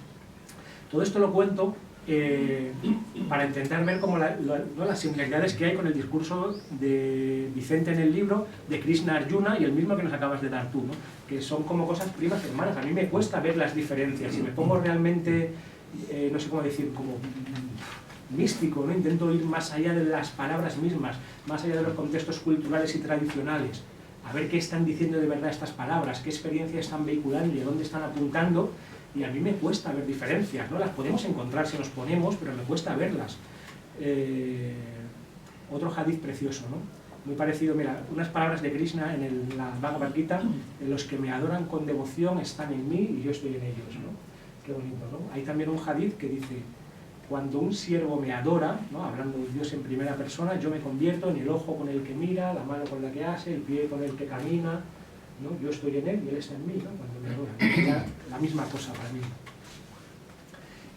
Todo esto lo cuento para intentar ver como las similaridades que hay con el discurso de Vicente en el libro, de Krishna Arjuna y el mismo que nos acabas de dar tú, ¿no? Que son como cosas primas hermanas. A mí me cuesta ver las diferencias, si me pongo realmente, no sé cómo decir, como místico, ¿no? Intento ir más allá de las palabras mismas, más allá de los contextos culturales y tradicionales, a ver qué están diciendo de verdad estas palabras, qué experiencias están vehiculando y a dónde están apuntando. Y a mí me cuesta ver diferencias, ¿no? Las podemos encontrar si nos ponemos, pero me cuesta verlas. Otro hadith precioso, ¿no? Muy parecido, mira, unas palabras de Krishna en la Bhagavad Gita: los que me adoran con devoción están en mí y yo estoy en ellos, ¿no? Qué bonito, ¿no? Hay también un hadith que dice: cuando un siervo me adora, ¿no? Hablando de Dios en primera persona, yo me convierto en el ojo con el que mira, la mano con la que hace, el pie con el que camina, ¿no? Yo estoy en él y él está en mí, ¿no? Cuando me adora, la misma cosa para mí.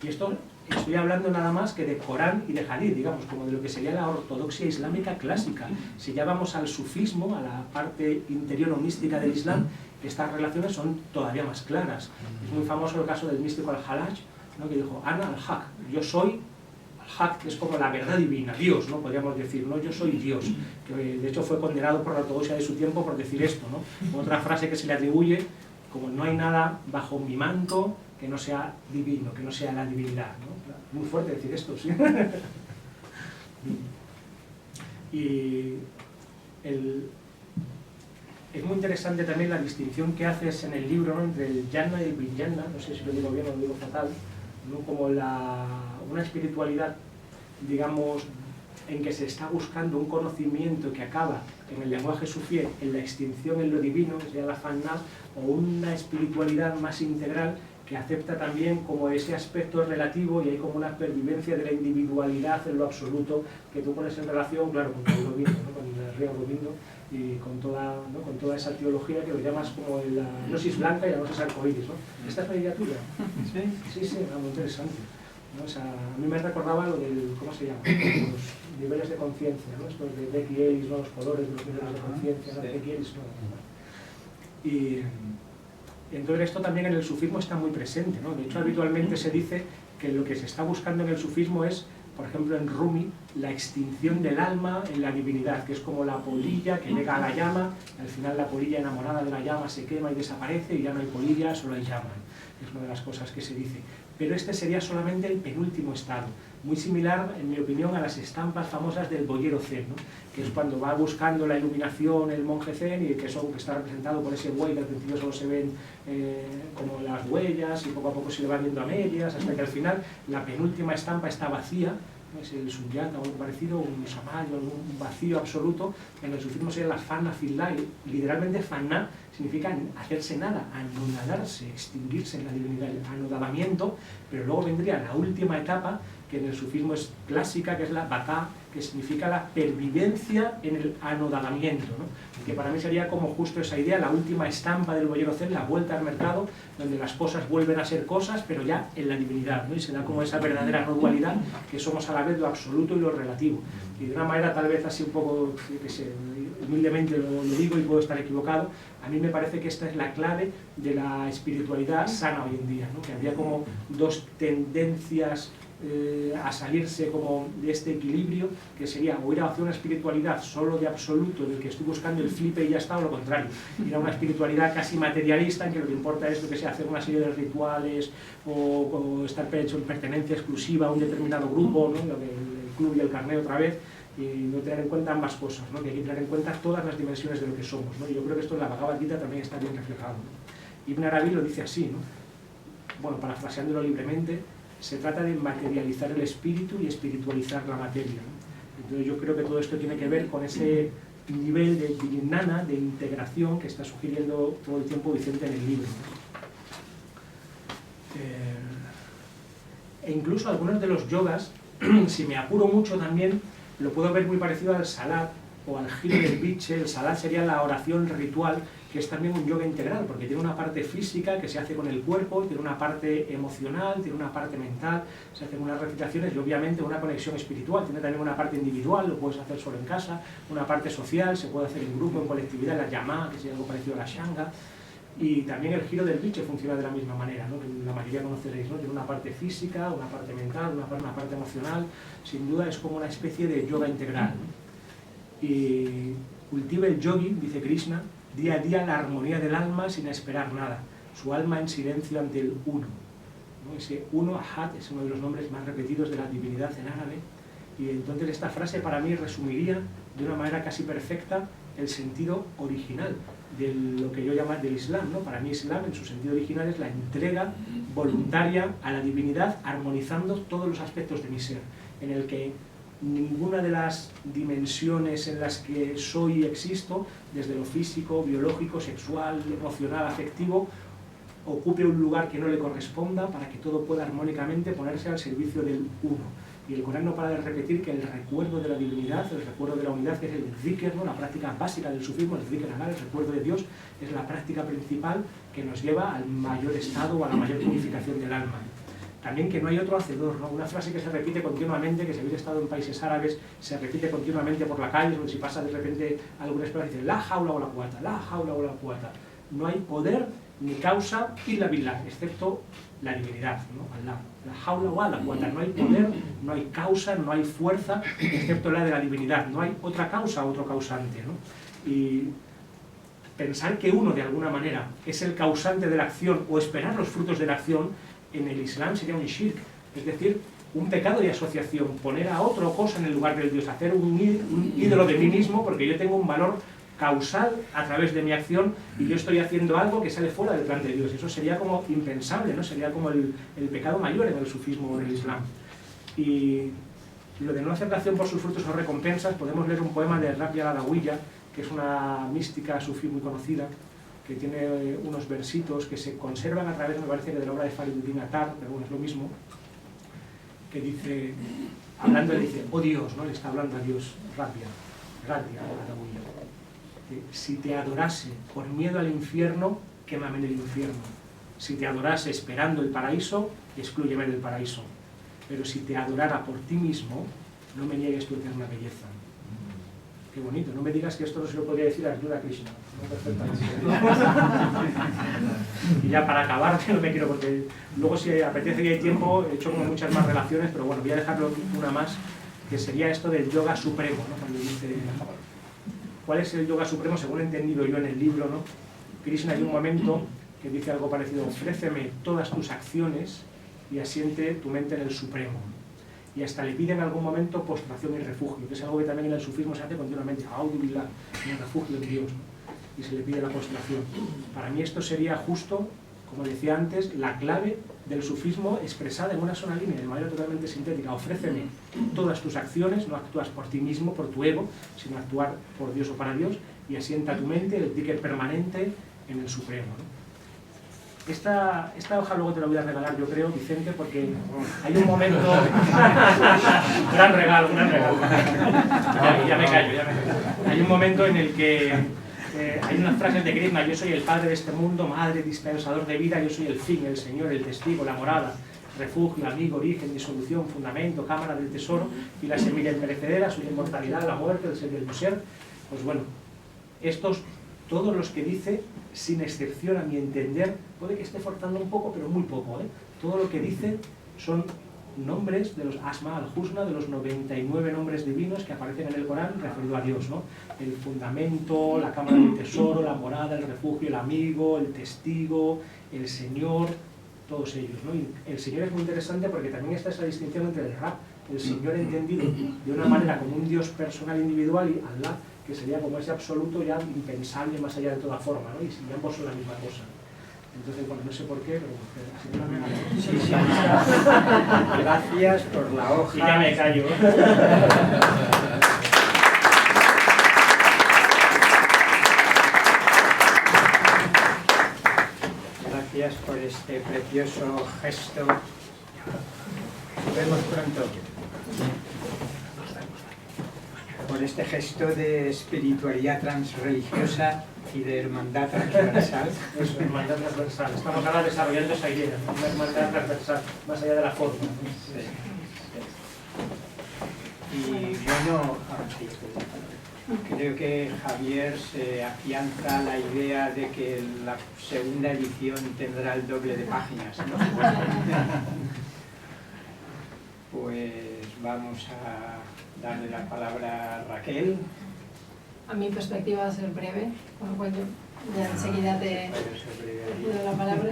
Y esto estoy hablando nada más que de Corán y de Hadith, digamos, como de lo que sería la ortodoxia islámica clásica. Si ya vamos al sufismo, a la parte interior o mística del Islam, estas relaciones son todavía más claras. Es muy famoso el caso del místico Al-Halaj, ¿no? Que dijo: Ana al-Haq, yo soy Haq, que es como la verdad divina, Dios, ¿no? Podríamos decir, ¿no? Yo soy Dios, que de hecho fue condenado por la ortodoxia de su tiempo por decir esto, ¿no? Otra frase que se le atribuye, como: no hay nada bajo mi manto que no sea divino, que no sea la divinidad, ¿no? Muy fuerte decir esto, ¿sí? Y es muy interesante también la distinción que haces en el libro, ¿no? Entre el Jnana y el Vijnana, no sé si lo digo bien o lo digo fatal, ¿no? Como una espiritualidad, digamos, en que se está buscando un conocimiento que acaba, en el lenguaje sufí, en la extinción en lo divino, que sería la Fannas, o una espiritualidad más integral que acepta también como ese aspecto relativo y hay como una pervivencia de la individualidad en lo absoluto que tú pones en relación, claro, con el Aurobindo, ¿no? Con el Río Aurobindo y con toda, ¿no? Con toda esa teología que lo llamas como la gnosis blanca y la gnosis arcoíris, ¿no? ¿Esta es la idea tuya? Sí, muy interesante, ¿no? O sea, a mí me recordaba lo del, ¿cómo se llama? Los niveles de conciencia, ¿no? Estos de Beck y Ellis, ¿no? Los colores de los niveles de conciencia, ¿no? Beck y Ellis, ¿no? Y entonces esto también en el sufismo está muy presente, ¿no? De hecho, habitualmente se dice que lo que se está buscando en el sufismo es, por ejemplo, en Rumi, la extinción del alma en la divinidad, que es como la polilla que llega a la llama, al final la polilla enamorada de la llama se quema y desaparece y ya no hay polilla, solo hay llama. Es una de las cosas que se dice. Pero este sería solamente el penúltimo estado, muy similar, en mi opinión, a las estampas famosas del boyero zen, ¿no? Que es cuando va buscando la iluminación el monje zen y que está representado por ese buey que al principio solo se ven como las huellas y poco a poco se le va viendo a medias, hasta que al final la penúltima estampa está vacía, ¿no? Es el sunyata o algo parecido, un samadhi, un vacío absoluto. En el sufismo sería la fana fillah, literalmente fana significa hacerse nada, anonadarse, extinguirse en la divinidad, el anodamiento, pero luego vendría la última etapa, que en el sufismo es clásica, que es la baka, que significa la pervivencia en el anodamiento, ¿no? Que para mí sería como justo esa idea, la última estampa del boyero zen, la vuelta al mercado, donde las cosas vuelven a ser cosas, pero ya en la divinidad, ¿no? Y se da como esa verdadera no dualidad, que somos a la vez lo absoluto y lo relativo. Y de una manera tal vez así un poco, que sé, humildemente lo digo y puedo estar equivocado, a mí me parece que esta es la clave de la espiritualidad sana hoy en día, ¿no? Que había como dos tendencias a salirse como de este equilibrio, que sería o ir hacia una espiritualidad solo de absoluto, en el que estoy buscando el flipe y ya está, o lo contrario, ir a una espiritualidad casi materialista, en que lo que importa es lo que sea, hacer una serie de rituales o estar en pertenencia exclusiva a un determinado grupo, ¿no? El club y el carné otra vez, y no tener en cuenta ambas cosas, ¿no? Que hay que tener en cuenta todas las dimensiones de lo que somos, ¿no? Y yo creo que esto en la Bhagavad Gita también está bien reflejado, ¿no? Ibn Arabi lo dice así, ¿no? Bueno, parafraseándolo libremente, se trata de materializar el espíritu y espiritualizar la materia, ¿no? Entonces yo creo que todo esto tiene que ver con ese nivel de vijnana, de integración, que está sugiriendo todo el tiempo Vicente en el libro, ¿no? E incluso algunos de los yogas, si me apuro mucho también, lo puedo ver muy parecido al salat o al giro del biche. El salat sería la oración ritual, que es también un yoga integral, porque tiene una parte física que se hace con el cuerpo, tiene una parte emocional, tiene una parte mental, se hacen unas recitaciones y obviamente una conexión espiritual, tiene también una parte individual, lo puedes hacer solo en casa, una parte social, se puede hacer en grupo, en colectividad, la yamá, que es algo parecido a la shanga, y también el giro del biche funciona de la misma manera, ¿no? Que la mayoría conoceréis, ¿no? Tiene una parte física, una parte mental, una parte emocional, sin duda es como una especie de yoga integral, ¿no? Y cultiva el yogi, dice Krishna, día a día la armonía del alma sin esperar nada, su alma en silencio ante el uno, ¿no? Ese uno, Ahat, es uno de los nombres más repetidos de la divinidad en árabe, y entonces esta frase para mí resumiría de una manera casi perfecta el sentido original de lo que yo llamo del Islam, ¿no? Para mí Islam en su sentido original es la entrega voluntaria a la divinidad, armonizando todos los aspectos de mi ser, en el que ninguna de las dimensiones en las que soy y existo, desde lo físico, biológico, sexual, emocional, afectivo, ocupe un lugar que no le corresponda, para que todo pueda armónicamente ponerse al servicio del uno. Y el Corán no para de repetir que el recuerdo de la divinidad, el recuerdo de la unidad, que es el zikr, ¿no? La práctica básica del sufismo, el zikr Allah, el recuerdo de Dios, es la práctica principal que nos lleva al mayor estado o a la mayor purificación del alma. También que no hay otro hacedor, ¿no? Una frase que se repite continuamente, que si habéis estado en países árabes, se repite continuamente por la calle, o si pasa de repente algunas personas dicen la jaula o la cuata, la jaula o la cuata. No hay poder ni causa illa billah, excepto la divinidad, ¿no? Allah. La jaula o la cuata, no hay poder, no hay causa, no hay fuerza, excepto la de la divinidad, no hay otra causa, otro causante, ¿no? Y pensar que uno de alguna manera es el causante de la acción o esperar los frutos de la acción, en el Islam sería un shirk, es decir, un pecado de asociación, poner a otra cosa en el lugar del Dios, hacer un ídolo de mí mismo porque yo tengo un valor causal a través de mi acción y yo estoy haciendo algo que sale fuera del plan de Dios. Eso sería como impensable, ¿no? Sería como el pecado mayor en el sufismo o en el Islam. Y lo de no hacer la acción por sus frutos o recompensas, podemos leer un poema de Rabia Adawiya, que es una mística sufí muy conocida, que tiene unos versitos que se conservan a través, me parece que de la obra de Fariduddin Attar, pero bueno, es lo mismo, que dice, hablando, le dice, oh Dios, ¿no? Le está hablando a Dios, Rabbia, si te adorase por miedo al infierno, quémame en el infierno. Si te adorase esperando el paraíso, exclúyeme del paraíso. Pero si te adorara por ti mismo, no me niegues tu eterna belleza. Qué bonito, no me digas que esto no se lo podría decir a Arjuna Krishna. ¿No? Perfectamente. Y ya para acabar, no me quiero, porque luego si apetece y hay tiempo, he hecho como muchas más relaciones, pero bueno, voy a dejarlo una más, que sería esto del yoga supremo, ¿no? Cuando dice, ¿cuál es el yoga supremo? Según he entendido yo en el libro, ¿no? Krishna, hay un momento que dice algo parecido, ofréceme todas tus acciones y asiente tu mente en el supremo. Y hasta le pide en algún momento postración y refugio, que es algo que también en el sufismo se hace continuamente, Audubillah, en el refugio en Dios, ¿no? Y se le pide la postración. Para mí esto sería justo, como decía antes, la clave del sufismo expresada en una sola línea, de manera totalmente sintética. Ofréceme todas tus acciones, no actúas por ti mismo, por tu ego, sino actuar por Dios o para Dios, y asienta tu mente, el ticket permanente en el supremo, ¿no? Esta hoja luego te la voy a regalar, yo creo, Vicente, porque hay un momento... gran regalo, gran regalo. Ya me callo. Hay un momento en el que hay unas frases de Krishna, yo soy el padre de este mundo, madre, dispensador de vida, yo soy el fin, el señor, el testigo, la morada, refugio, amigo, origen, disolución, fundamento, cámara del tesoro y la semilla imperecedera, soy la inmortalidad, la muerte, el ser y el no ser. Pues bueno, estos, todos los que dice, sin excepción a mi entender, puede que esté forzando un poco, pero muy poco, ¿eh? Todo lo que dice son nombres de los Asma al-Husna, de los 99 nombres divinos que aparecen en el Corán referido a Dios, ¿no? El fundamento, la cámara del tesoro, la morada, el refugio, el amigo, el testigo, el Señor, todos ellos, ¿no? Y el Señor es muy interesante porque también está esa distinción entre el Rab, el Señor entendido de una manera como un Dios personal individual, y Allah, que sería como ese absoluto ya impensable más allá de toda forma, ¿no? Y si ambos son la misma cosa. Entonces, bueno, no sé por qué, pero así me la regalado. Sí. Gracias por la hoja. Y ya me callo. Gracias por este precioso gesto. Nos vemos pronto. Por este gesto de espiritualidad transreligiosa y de hermandad transversal. Eso, hermandad transversal. Estamos ahora desarrollando esa idea, ¿no? Una hermandad transversal, más allá de la forma, ¿no? Sí. Y bueno, creo que Javier se afianza la idea de que la segunda edición tendrá el doble de páginas, ¿no? Pues vamos a darle la palabra a Raquel. A mi perspectiva va a ser breve, con lo cual yo ya enseguida te doy la palabra.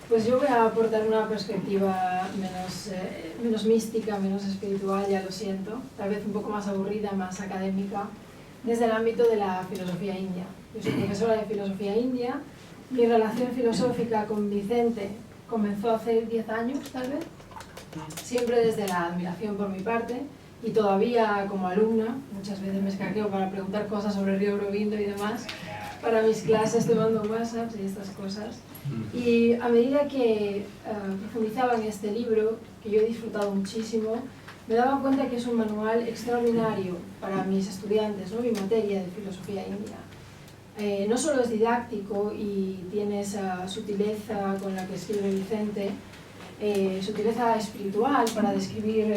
Pues yo voy a aportar una perspectiva menos mística, menos espiritual, ya lo siento, tal vez un poco más aburrida, más académica, desde el ámbito de la filosofía india. Yo soy profesora de filosofía india, mi relación filosófica con Vicente comenzó hace 10 años, tal vez, siempre desde la admiración por mi parte, y todavía como alumna, muchas veces me escaqueo para preguntar cosas sobre el río Aurobindo y demás, para mis clases tomando WhatsApps y estas cosas. Y a medida que profundizaba en este libro, que yo he disfrutado muchísimo, me daba cuenta que es un manual extraordinario para mis estudiantes, ¿no? Mi materia de filosofía india. No solo es didáctico y tiene esa sutileza con la que escribe Vicente, sutileza espiritual para describir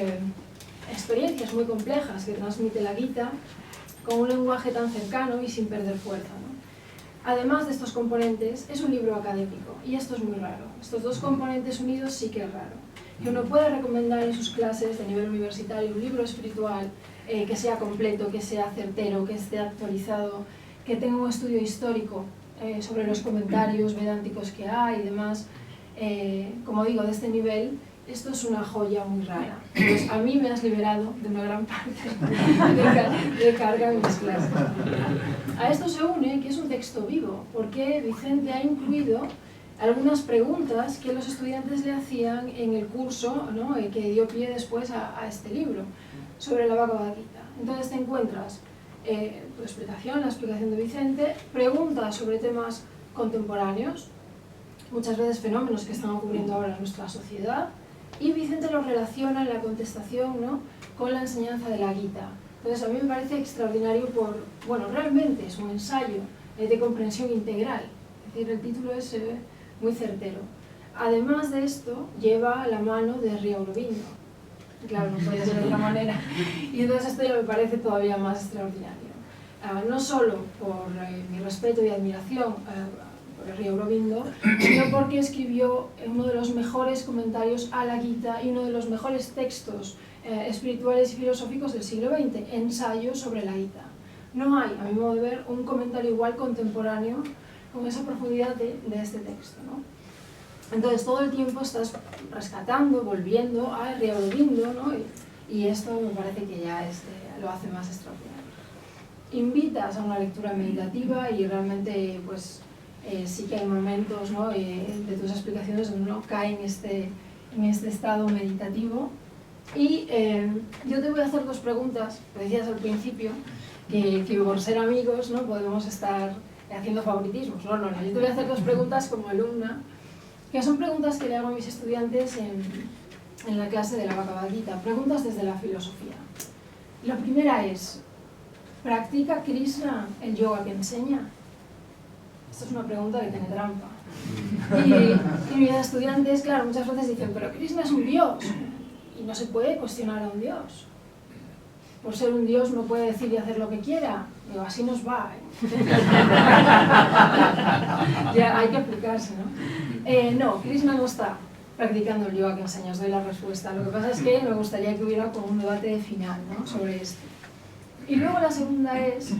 experiencias muy complejas que transmite la Gita con un lenguaje tan cercano y sin perder fuerza, ¿no? Además de estos componentes, es un libro académico y esto es muy raro. Estos dos componentes unidos sí que es raro. Que uno puede recomendar en sus clases de nivel universitario un libro espiritual que sea completo, que sea certero, que esté actualizado, que tenga un estudio histórico sobre los comentarios vedánticos que hay y demás. Como digo, de este nivel, esto es una joya muy rara. Pues a mí me has liberado de una gran parte de carga en mis clases. A esto se une que es un texto vivo, porque Vicente ha incluido algunas preguntas que los estudiantes le hacían en el curso, ¿no? Que dio pie después a este libro, sobre la Bhagavad Gita. Entonces te encuentras tu explicación, la explicación de Vicente, preguntas sobre temas contemporáneos, muchas veces fenómenos que están ocurriendo ahora en nuestra sociedad, y Vicente los relaciona en la contestación, ¿no?, con la enseñanza de la Gita. Entonces a mí me parece extraordinario bueno, realmente es un ensayo de comprensión integral, es decir, el título es muy certero. Además de esto, lleva la mano de Ría Aurobindo. Claro, no podía ser de otra manera. Y entonces esto ya me parece todavía más extraordinario. No solo por mi respeto y admiración por Ría Aurobindo, sino porque escribió uno de los mejores comentarios a la Gita y uno de los mejores textos espirituales y filosóficos del siglo XX, ensayos sobre la Gita. No hay, a mi modo de ver, un comentario igual contemporáneo con esa profundidad de este texto, ¿no? Entonces todo el tiempo estás rescatando, volviendo a Ría Aurobindo, ¿no? Y esto me parece que ya lo hace más extraordinario. Invitas a una lectura meditativa y realmente pues sí que hay momentos, ¿no?, de tus explicaciones donde uno cae en este estado meditativo. Y yo te voy a hacer dos preguntas. Te decías al principio que por ser amigos no podemos estar haciendo favoritismos. No, yo te voy a hacer dos preguntas como alumna, que son preguntas que le hago a mis estudiantes en la clase de la Bhagavad Gita, preguntas desde la filosofía. La primera es, ¿practica Krishna el yoga que enseña? Esta es una pregunta que tiene trampa. Y mis estudiantes, claro, muchas veces dicen, pero Krishna es un dios, y no se puede cuestionar a un dios. Por ser un dios no puede decir y hacer lo que quiera. Digo, así nos va, ya hay que explicarse, ¿no? No, Krishna no está practicando el yoga que enseña, os doy la respuesta. Lo que pasa es que me gustaría que hubiera como un debate final, ¿no?, sobre esto. Y luego la segunda es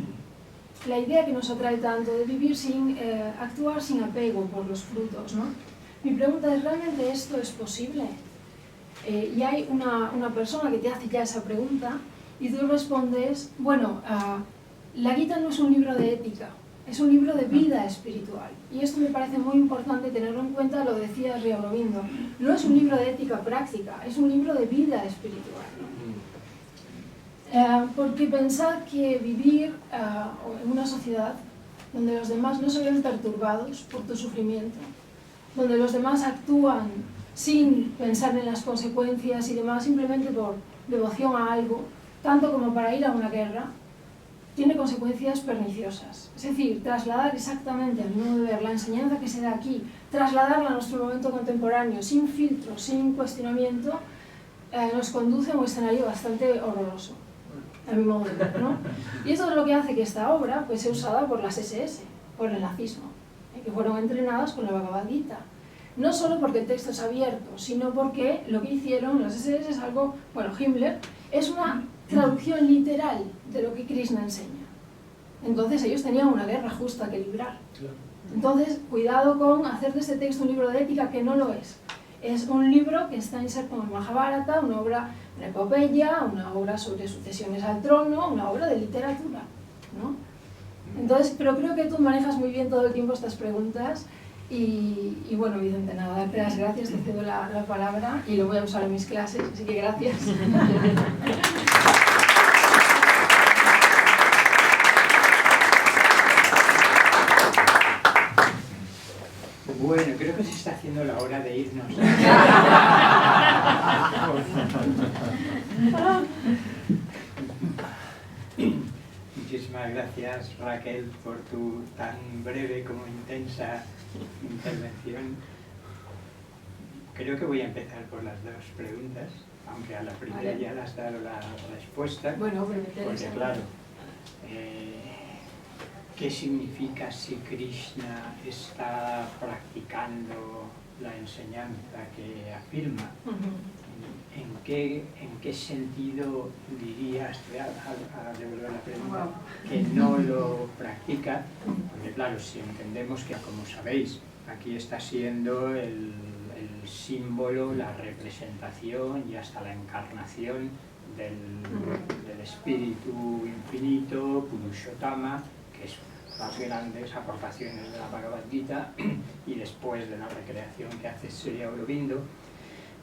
la idea que nos atrae tanto de vivir actuar sin apego por los frutos, ¿no? Mi pregunta es, ¿realmente esto es posible? Y hay una persona que te hace ya esa pregunta y tú respondes, bueno, la Gita no es un libro de ética, es un libro de vida espiritual. Y esto me parece muy importante tenerlo en cuenta, lo decía Ría Aurobindo. No es un libro de ética práctica, es un libro de vida espiritual. Porque pensad que vivir en una sociedad donde los demás no se ven perturbados por tu sufrimiento, donde los demás actúan sin pensar en las consecuencias y demás, simplemente por devoción a algo, tanto como para ir a una guerra, tiene consecuencias perniciosas. Es decir, trasladar exactamente, a mi modo de ver, la enseñanza que se da aquí, trasladarla a nuestro momento contemporáneo, sin filtro, sin cuestionamiento, nos conduce a un escenario bastante horroroso, a mi modo de ver, ¿no? Y eso es lo que hace que esta obra pues, sea usada por las SS, por el nazismo, que fueron entrenadas con la Bhagavad Gita. No solo porque el texto es abierto, sino porque lo que hicieron las SS es algo, bueno, Himmler, es una traducción literal de lo que Krishna enseña. Entonces ellos tenían una guerra justa que librar. Entonces, cuidado con hacer de este texto un libro de ética, que no lo es. Es un libro que está inserto en el Mahabharata, una obra de epopeya, una obra sobre sucesiones al trono, una obra de literatura, ¿no? Entonces, pero creo que tú manejas muy bien todo el tiempo estas preguntas y bueno, Vicente, nada, darte las gracias, te cedo la palabra y lo voy a usar en mis clases, así que gracias. Bueno, creo que se está haciendo la hora de irnos. Muchísimas gracias, Raquel, por tu tan breve como intensa intervención. Creo que voy a empezar por las dos preguntas, aunque a la primera ya le has dado la respuesta. Bueno, pero porque claro, ¿qué significa si Krishna está practicando la enseñanza que afirma? ¿En qué sentido dirías, a devolver la pregunta, que no lo practica? Porque claro, si entendemos que, como sabéis, aquí está siendo el símbolo, la representación y hasta la encarnación del espíritu infinito, Purushottama, que es las grandes aportaciones de la Bhagavad Gita, y después de la recreación que hace Ría Aurobindo.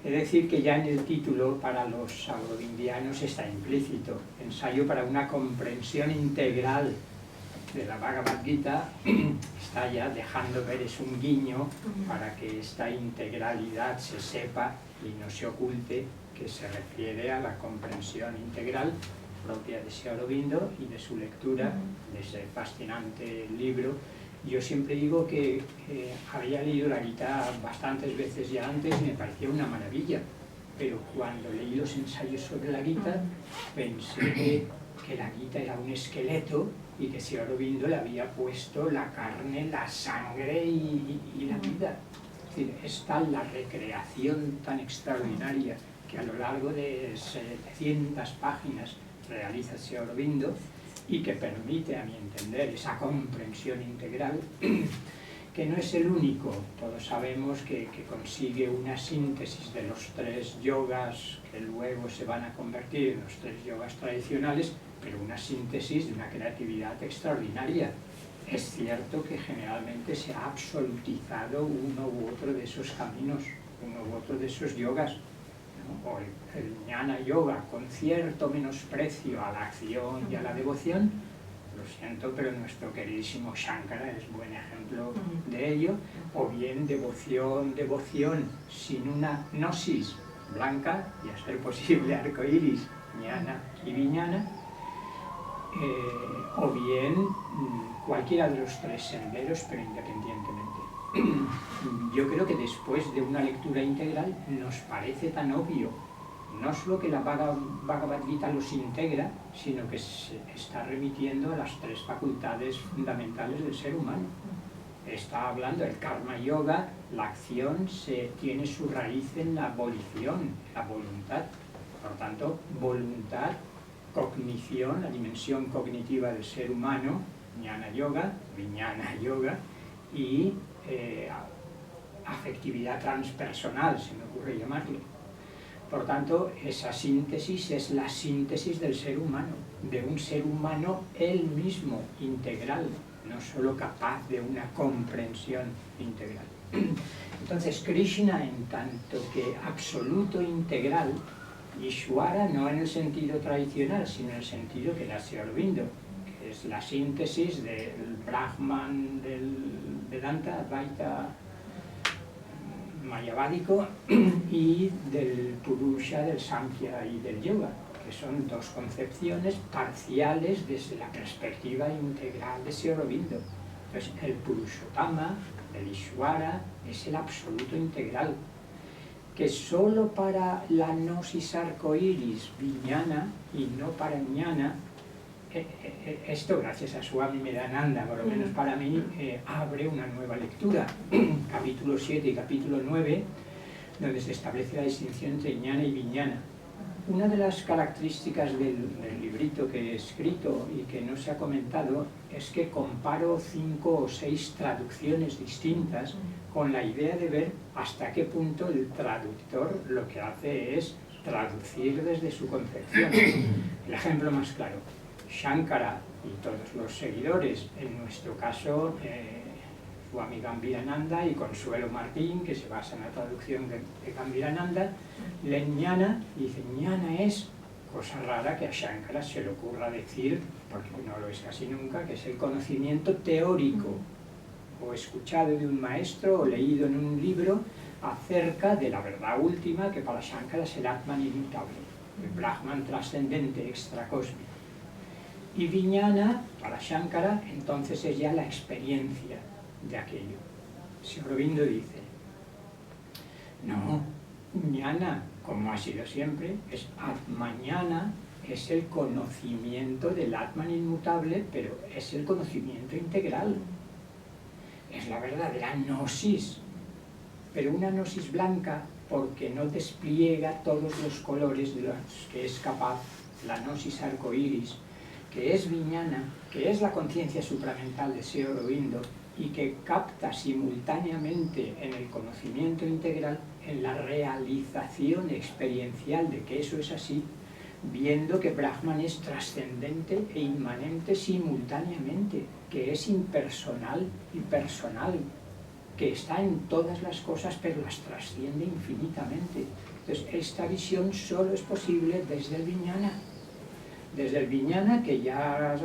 Es decir, que ya en el título para los aurobindianos está implícito, ensayo para una comprensión integral de la Bhagavad Gita está ya dejando ver, es un guiño para que esta integralidad se sepa y no se oculte, que se refiere a la comprensión integral propia de Sri Aurobindo y de su lectura de ese fascinante libro. Yo siempre digo que había leído la Gita bastantes veces ya antes y me parecía una maravilla, pero cuando leí los ensayos sobre la Gita pensé que la Gita era un esqueleto y que Sri Aurobindo le había puesto la carne, la sangre y la vida. Es decir, es tal la recreación tan extraordinaria que a lo largo de 700 páginas realiza Sri Aurobindo y que permite, a mi entender, esa comprensión integral, que no es el único. Todos sabemos que consigue una síntesis de los 3 yogas que luego se van a convertir en los 3 yogas tradicionales, pero una síntesis de una creatividad extraordinaria. Es cierto que generalmente se ha absolutizado uno u otro de esos caminos, uno u otro de esos yogas, ¿no? O el Jnana Yoga con cierto menosprecio a la acción y a la devoción. Lo siento, pero nuestro queridísimo Shankara es buen ejemplo de ello. O bien devoción sin una gnosis blanca, y a ser posible arcoíris, jnana y vijnana, o bien cualquiera de los 3 senderos, pero independientemente. Yo creo que después de una lectura integral nos parece tan obvio, no solo que la Bhagavad Gita los integra, sino que se está remitiendo a las 3 facultades fundamentales del ser humano. Está hablando del Karma Yoga, la acción tiene su raíz en la volición, la voluntad. Por tanto, voluntad, cognición, la dimensión cognitiva del ser humano, Jnana Yoga, Vijnana Yoga, y afectividad transpersonal, se me ocurre llamarlo. Por tanto, esa síntesis es la síntesis del ser humano, de un ser humano él mismo, integral, no solo capaz de una comprensión integral. Entonces, Krishna, en tanto que absoluto integral, Ishvara no en el sentido tradicional, sino en el sentido que da Sri Aurobindo, que es la síntesis del Brahman, del Vedanta, Advaita, mayavádico, y del Purusha, del Samkhya y del Yoga, que son 2 concepciones parciales desde la perspectiva integral de Sri Aurobindo. Entonces, el Purushottama, el Ishvara, es el absoluto integral, que solo para la gnosis arcoíris vijnana y no para jnana, esto gracias a Swami Medananda, por lo menos para mí, abre una nueva lectura, capítulo 7 y capítulo 9, donde se establece la distinción entre jnana y vijnana. Una de las características del librito que he escrito y que no se ha comentado es que comparo 5 o 6 traducciones distintas con la idea de ver hasta qué punto el traductor lo que hace es traducir desde su concepción. El ejemplo más claro, Shankara y todos los seguidores, en nuestro caso Swami Gambhirananda y Consuelo Martín, que se basa en la traducción de Gambhirananda, leen jnana y dicen jnana es, cosa rara que a Shankara se le ocurra decir, porque no lo es casi nunca, que es el conocimiento teórico o escuchado de un maestro o leído en un libro acerca de la verdad última, que para Shankara es el Atman inmutable, el Brahman trascendente, extracósmico. Y vijnana, para Shankara, entonces es ya la experiencia de aquello. Sri Aurobindo dice, no, jnana, como ha sido siempre, es atmañana, es el conocimiento del Atman inmutable, pero es el conocimiento integral. Es la verdadera gnosis, pero una gnosis blanca porque no despliega todos los colores de los que es capaz la gnosis arcoíris, que es vijnana, que es la conciencia supramental de Sri Aurobindo y que capta simultáneamente en el conocimiento integral, en la realización experiencial de que eso es así, viendo que Brahman es trascendente e inmanente simultáneamente, que es impersonal y personal, que está en todas las cosas pero las trasciende infinitamente. Entonces, esta visión solo es posible desde el vijnana. Desde el Vijnana, que ya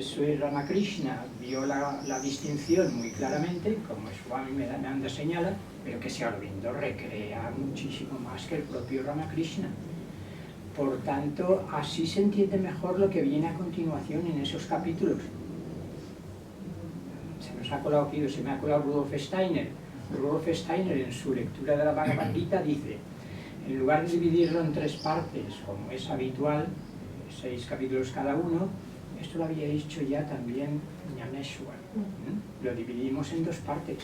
Sri Ramakrishna vio la distinción muy claramente, como Swami Medananda señala, pero que Sri Aurobindo recrea muchísimo más que el propio Ramakrishna. Por tanto, así se entiende mejor lo que viene a continuación en esos capítulos. Se me ha colado Rudolf Steiner. Rudolf Steiner, en su lectura de la Bhagavad Gita, dice: en lugar de dividirlo en 3 partes, como es habitual, 6 capítulos cada uno, esto lo había hecho ya también Ñameshwar. Lo dividimos en 2 partes.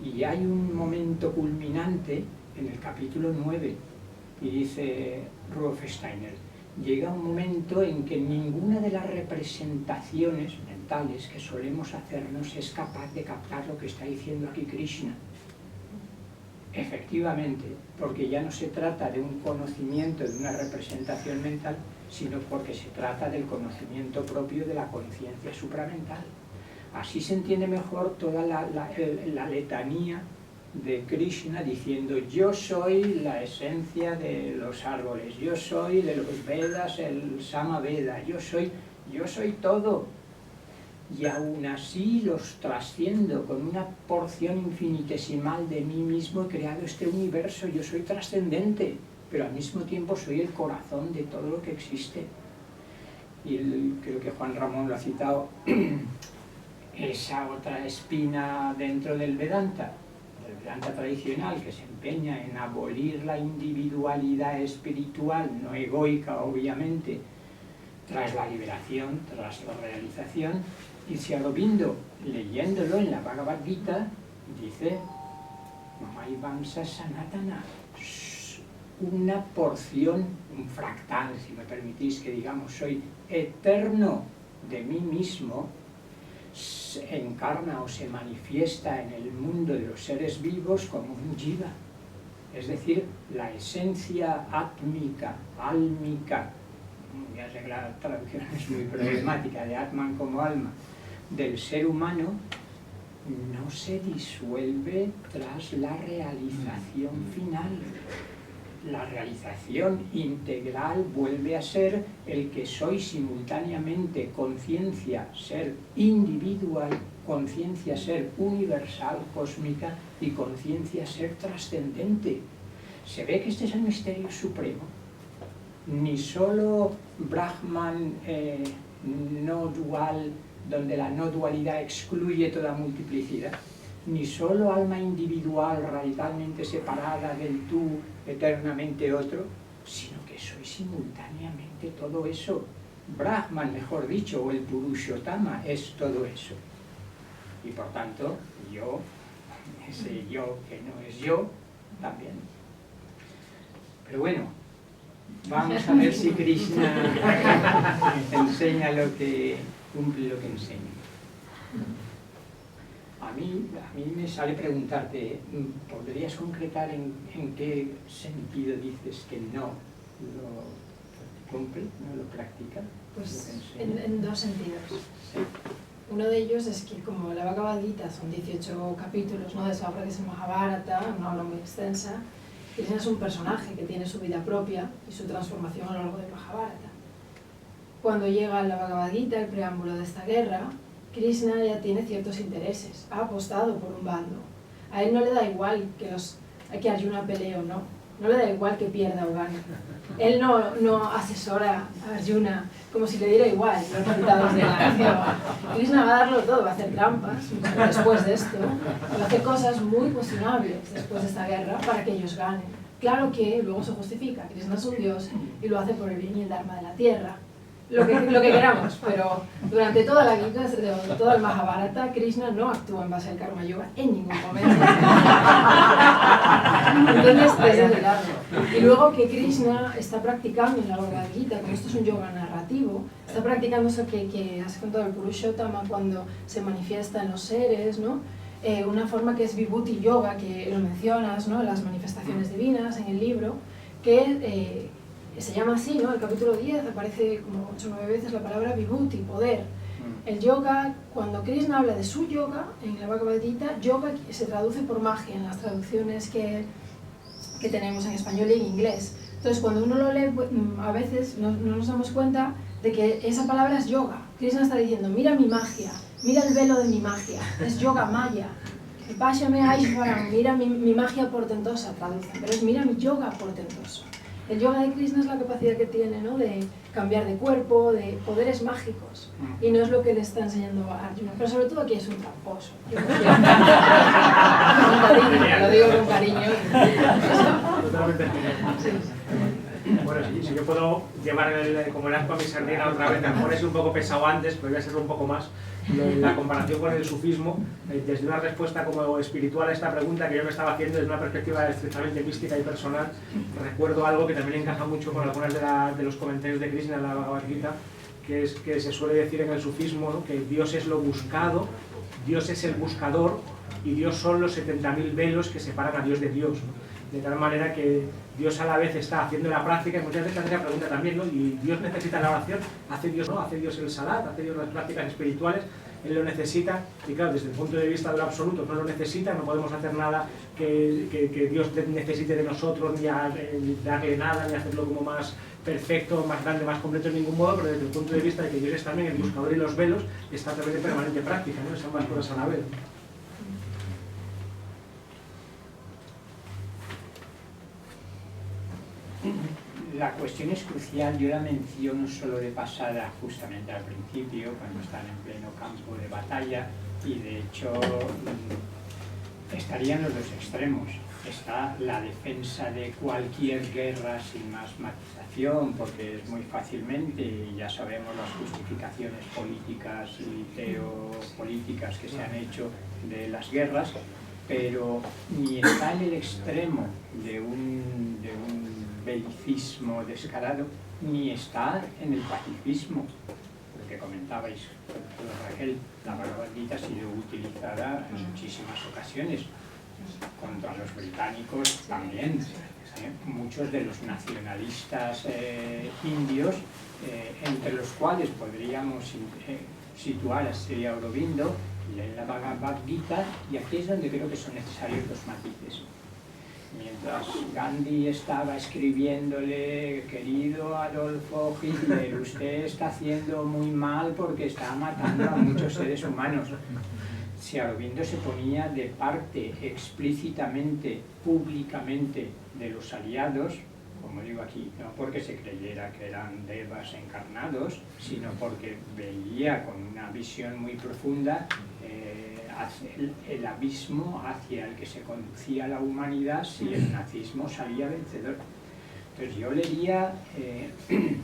Y hay un momento culminante en el capítulo 9, y dice Rudolf Steiner: llega un momento en que ninguna de las representaciones mentales que solemos hacernos es capaz de captar lo que está diciendo aquí Krishna. Efectivamente, porque ya no se trata de un conocimiento de una representación mental, sino porque se trata del conocimiento propio de la conciencia supramental. Así se entiende mejor toda la letanía de Krishna diciendo: yo soy la esencia de los árboles, yo soy de los Vedas el Samaveda, yo soy todo. Y aún así los trasciendo con una porción infinitesimal de mí mismo. He creado este universo, yo soy trascendente, pero al mismo tiempo soy el corazón de todo lo que existe. Y creo que Juan Ramón lo ha citado, esa otra espina dentro del Vedanta tradicional, que se empeña en abolir la individualidad espiritual, no egoica obviamente, tras la liberación, tras la realización. Y Sri Aurobindo, leyéndolo en la Bhagavad Gita, dice: Mamaivansa Sanatana, una porción, un fractal, si me permitís que digamos, soy eterno de mí mismo, se encarna o se manifiesta en el mundo de los seres vivos como un jiva, es decir, la esencia átmica, álmica, ya sé que la traducción es muy problemática, de Atman como alma, del ser humano, no se disuelve tras la realización final. La realización integral vuelve a ser el que soy simultáneamente conciencia, ser individual, conciencia, ser universal, cósmica, y conciencia, ser trascendente. Se ve que este es el misterio supremo. Ni solo Brahman no dual, donde la no dualidad excluye toda multiplicidad, ni solo alma individual radicalmente separada del tú, eternamente otro, sino que soy simultáneamente todo eso. Brahman, mejor dicho, o el Purushottama, es todo eso. Y por tanto, yo, ese yo que no es yo, también. Pero bueno, vamos a ver si Krishna enseña lo que cumple, lo que enseña. A mí me sale preguntarte, ¿podrías concretar en qué sentido dices que no lo cumple, no lo practica? Pues en 2 sentidos. Sí. Uno de ellos es que, como la Bhagavad Gita son 18 capítulos, ¿no?, de esa obra que es el Mahabharata, una obra muy extensa, Krishna es un personaje que tiene su vida propia y su transformación a lo largo del Mahabharata. Cuando llega la Bhagavad Gita, el preámbulo de esta guerra, Krishna ya tiene ciertos intereses, ha apostado por un bando. A él no le da igual que Arjuna pelee o no, no le da igual que pierda o gane. Él no asesora a Arjuna como si le diera igual los resultados de la acción. Krishna va a darlo todo, va a hacer trampas después de esto, va a hacer cosas muy cuestionables después de esta guerra para que ellos ganen. Claro que luego se justifica, Krishna es un dios y lo hace por el bien y el dharma de la tierra. Lo que queramos, pero durante toda la Gita, todo el Mahabharata, Krishna no actúa en base al Karma Yoga en ningún momento. Entonces, ese es el lado. Y luego que Krishna está practicando en la Bhagavad Gita, como esto es un yoga narrativo, está practicando eso que has contado el Purushottama cuando se manifiesta en los seres, ¿no? Una forma que es Vibhuti Yoga, que lo mencionas, ¿no?, las manifestaciones divinas en el libro, que se llama así, ¿no? El capítulo 10 aparece como 8 o 9 veces la palabra Vibhuti, poder. El yoga, cuando Krishna habla de su yoga, en la Bhagavad Gita, yoga se traduce por magia en las traducciones que tenemos en español y en inglés. Entonces, cuando uno lo lee, a veces no nos damos cuenta de que esa palabra es yoga. Krishna está diciendo, mira mi magia, mira el velo de mi magia, es yoga maya. Váyame Aishvaram, mira mi magia portentosa, traducen, pero es mira mi yoga portentoso. El yoga de Krishna es la capacidad que tiene, ¿no?, de cambiar de cuerpo, de poderes mágicos, y no es lo que le está enseñando a Arjuna, pero sobre todo aquí es un tramposo. Lo digo con cariño. Totalmente. Bueno, si yo puedo llevar como el asco a mi sardina otra vez, a lo mejor es un poco pesado antes, pero voy a serlo un poco más. La comparación con el sufismo, desde una respuesta como espiritual a esta pregunta que yo me estaba haciendo desde una perspectiva estrictamente mística y personal, recuerdo algo que también encaja mucho con algunas de los comentarios de Krishna en la Bhagavad Gita, que es que se suele decir en el sufismo, ¿no?, que Dios es lo buscado, Dios es el buscador y Dios son los 70.000 velos que separan a Dios de Dios, ¿no? De tal manera que Dios a la vez está haciendo la práctica, y muchas veces hace la pregunta también, ¿no?, ¿y Dios necesita la oración? ¿Hace Dios no? ¿Hace Dios el salat? ¿Hace Dios las prácticas espirituales? Él lo necesita, y claro, desde el punto de vista de lo absoluto no lo necesita, no podemos hacer nada que Dios necesite de nosotros, ni darle nada, ni hacerlo como más perfecto, más grande, más completo en ningún modo, pero desde el punto de vista de que Dios es también el buscador y los velos, está a través de permanente práctica, ¿no? Son ambas cosas a la vez. La cuestión es crucial, yo la menciono solo de pasada justamente al principio, cuando están en pleno campo de batalla, y de hecho estarían los dos extremos. Está la defensa de cualquier guerra sin más matización, porque es muy fácilmente, y ya sabemos las justificaciones políticas y teopolíticas que se han hecho de las guerras, pero ni está en el extremo de un belicismo descarado, ni está en el pacifismo. Lo que comentabais, Raquel, la Bhagavad Gita ha sido utilizada en muchísimas ocasiones, contra los británicos también. Muchos de los nacionalistas indios, entre los cuales podríamos situar a Sri Aurobindo, leen la Bhagavad Gita, y aquí es donde creo que son necesarios los matices. Mientras Gandhi estaba escribiéndole, querido Adolfo Hitler, usted está haciendo muy mal porque está matando a muchos seres humanos. Si Aurobindo se ponía de parte explícitamente, públicamente, de los aliados, como digo aquí, no porque se creyera que eran devas encarnados, sino porque veía con una visión muy profunda el abismo hacia el que se conducía la humanidad si el nazismo salía vencedor. Entonces yo leería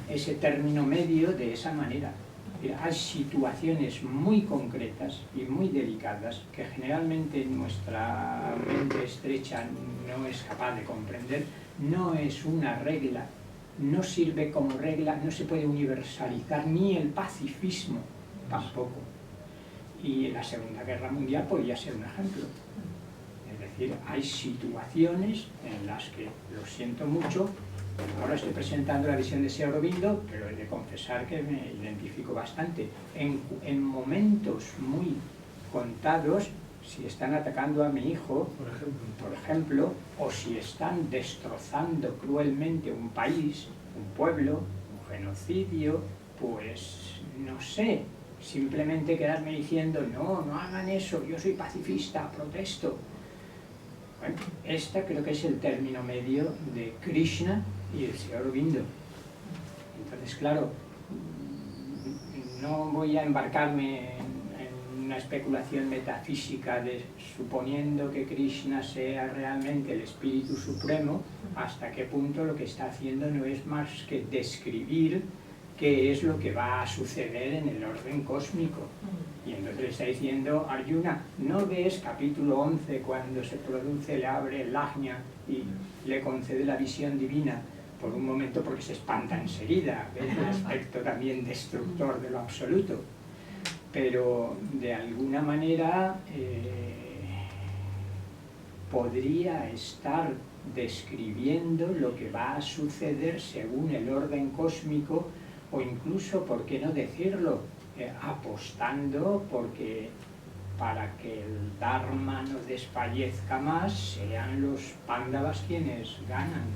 ese término medio de esa manera. Hay situaciones muy concretas y muy delicadas que generalmente nuestra mente estrecha no es capaz de comprender. No es una regla, no sirve como regla, no se puede universalizar, ni el pacifismo tampoco. Y la Segunda Guerra Mundial podría ser un ejemplo. Es decir, hay situaciones en las que, lo siento mucho, ahora estoy presentando la visión de Sri Aurobindo, pero he de confesar que me identifico bastante. En momentos muy contados, si están atacando a mi hijo, por ejemplo, o si están destrozando cruelmente un país, un pueblo, un genocidio, pues no sé, simplemente quedarme diciendo no hagan eso, yo soy pacifista, protesto. Bueno, este creo que es el término medio de Krishna y el Sri Aurobindo. Entonces, claro, no voy a embarcarme en una especulación metafísica de suponiendo que Krishna sea realmente el espíritu supremo, hasta qué punto lo que está haciendo no es más que describir qué es lo que va a suceder en el orden cósmico. Y entonces le está diciendo, Arjuna, ¿no ves capítulo 11 cuando se produce, le abre el ajna y le concede la visión divina? Por un momento porque se espanta enseguida, ¿ves? El aspecto también destructor de lo absoluto. Pero de alguna manera podría estar describiendo lo que va a suceder según el orden cósmico, o incluso, ¿por qué no decirlo?, apostando porque para que el Dharma no desfallezca más, sean los Pándavas quienes ganan.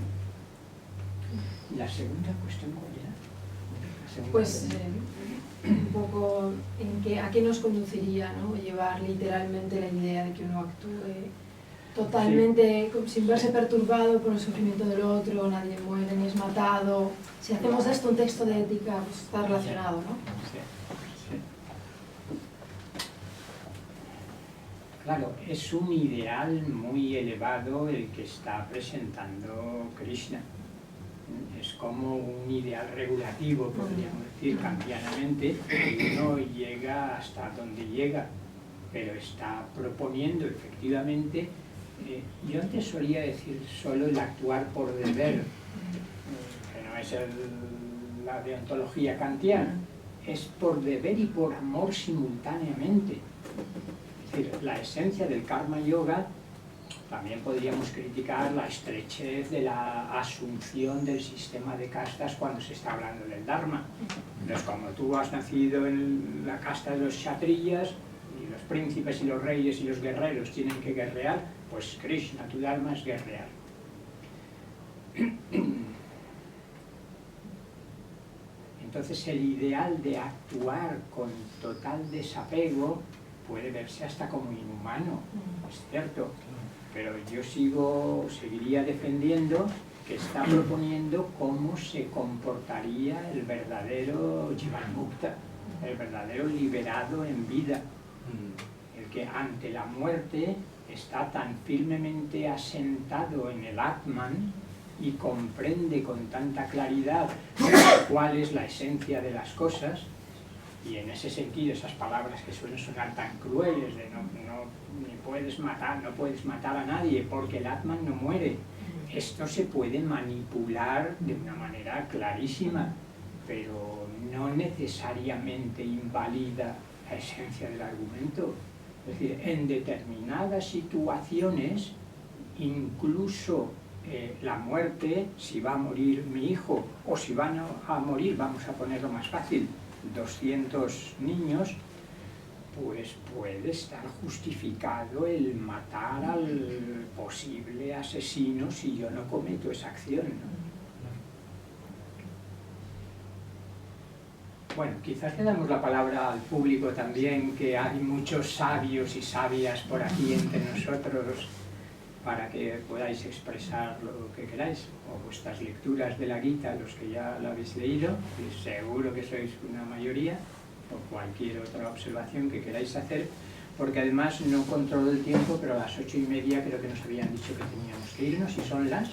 La segunda cuestión, ¿cuál era? pues un poco a qué nos conduciría, ¿no? Llevar literalmente la idea de que uno actúe totalmente sin verse perturbado por el sufrimiento del otro, nadie muere ni es matado. Si hacemos esto un texto de ética, pues está relacionado, ¿no? Claro, es un ideal muy elevado el que está presentando Krishna. Es como un ideal regulativo, podríamos decir, kantianamente, y uno llega hasta donde llega, pero está proponiendo efectivamente, yo antes solía decir solo el actuar por deber, que no es la deontología kantiana, es por deber y por amor simultáneamente. Es decir, la esencia del karma yoga, también podríamos criticar la estrechez de la asunción del sistema de castas cuando se está hablando del dharma. Entonces, como tú has nacido en la casta de los kshatriyas, y los príncipes y los reyes y los guerreros tienen que guerrear, pues Krishna, tu dharma es guerrear. Entonces el ideal de actuar con total desapego puede verse hasta como inhumano, es cierto, pero yo seguiría defendiendo que está proponiendo cómo se comportaría el verdadero Jivanmukta, el verdadero liberado en vida, el que ante la muerte está tan firmemente asentado en el Atman y comprende con tanta claridad cuál es la esencia de las cosas. Y en ese sentido, esas palabras que suelen sonar tan crueles de ni puedes matar a nadie porque el Atman no muere, esto se puede manipular de una manera clarísima, pero no necesariamente invalida la esencia del argumento. Es decir, en determinadas situaciones, incluso la muerte, si va a morir mi hijo o si van a morir, vamos a ponerlo más fácil, 200 niños, pues puede estar justificado el matar al posible asesino si yo no cometo esa acción, ¿no? Bueno, quizás le damos la palabra al público también, que hay muchos sabios y sabias por aquí entre nosotros, para que podáis expresar lo que queráis, o vuestras lecturas de la Gita, los que ya la habéis leído, y seguro que sois una mayoría, o cualquier otra observación que queráis hacer, porque además no controlo el tiempo, pero a las 8:30 creo que nos habían dicho que teníamos que irnos, y son las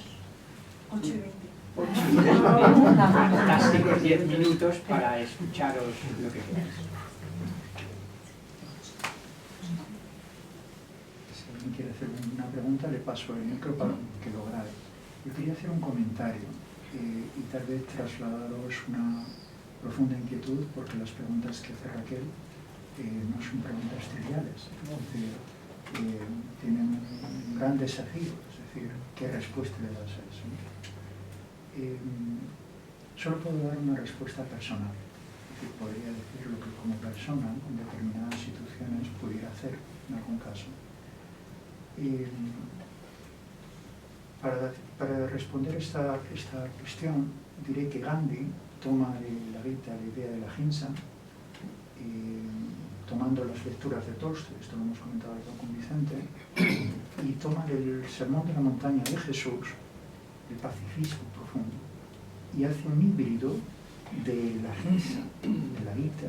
8:20. Fantásticos 10 minutos para escucharos lo que queráis. Si alguien quiere hacer una pregunta, le paso el micro para que lo grabe. Yo quería hacer un comentario y tal vez trasladaros una profunda inquietud, porque las preguntas que hace Raquel no son preguntas triviales, ¿no? Es decir, tienen un gran desafío, es decir, ¿qué respuesta le das a eso? Solo puedo dar una respuesta personal, es decir, podría decir lo que como persona en determinadas situaciones pudiera hacer en algún caso. Para responder esta cuestión, diré que Gandhi toma de la Gita la idea de la ahimsa, tomando las lecturas de Tolstoy, esto lo hemos comentado con Vicente, y toma del Sermón de la Montaña de Jesús el pacifismo profundo, y hace un híbrido de la ahimsa, de la Gita,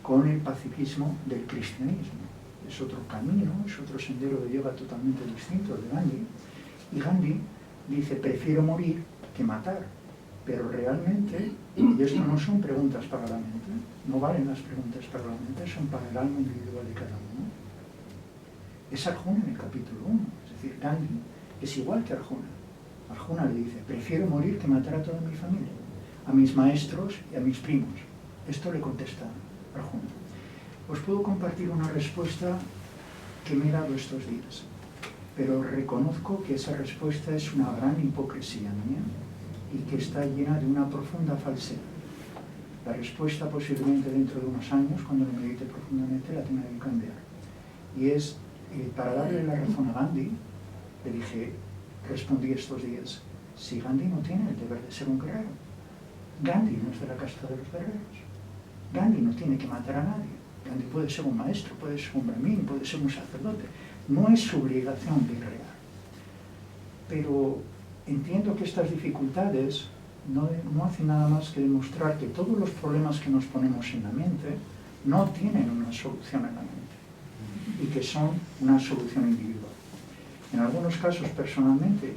con el pacifismo del cristianismo. Es otro camino, es otro sendero de yoga totalmente distinto al de Gandhi, y Gandhi dice, prefiero morir que matar, pero realmente, y esto no son preguntas para la mente, no valen las preguntas para la mente, son para el alma individual de cada uno. Es Arjuna en el capítulo 1, es decir, Gandhi es igual que Arjuna. Arjuna le dice, prefiero morir que matar a toda mi familia, a mis maestros y a mis primos. Esto le contesta Arjuna. Os puedo compartir una respuesta que me he dado estos días, pero reconozco que esa respuesta es una gran hipocresía mía y que está llena de una profunda falsedad. La respuesta posiblemente dentro de unos años, cuando lo medite profundamente, la tenga que cambiar. Y es, para darle la razón a Gandhi, le dije, respondí estos días, si Gandhi no tiene el deber de ser un guerrero, Gandhi no es de la casta de los guerreros. Gandhi no tiene que matar a nadie. Gandhi puede ser un maestro, puede ser un brahmin, puede ser un sacerdote. No es su obligación guerrear. Pero entiendo que estas dificultades no hacen nada más que demostrar que todos los problemas que nos ponemos en la mente no tienen una solución en la mente y que son una solución individual. En algunos casos, personalmente,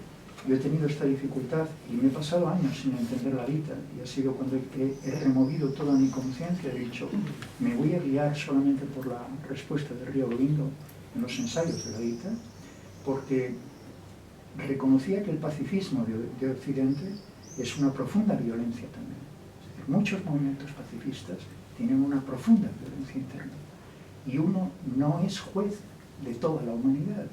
yo he tenido esta dificultad y me he pasado años sin entender la Gita, y ha sido cuando he removido toda mi conciencia, he dicho, me voy a guiar solamente por la respuesta de Sri Aurobindo en los ensayos de la Gita, porque reconocía que el pacifismo de Occidente es una profunda violencia también. Es decir, muchos movimientos pacifistas tienen una profunda violencia interna, y uno no es juez de toda la humanidad.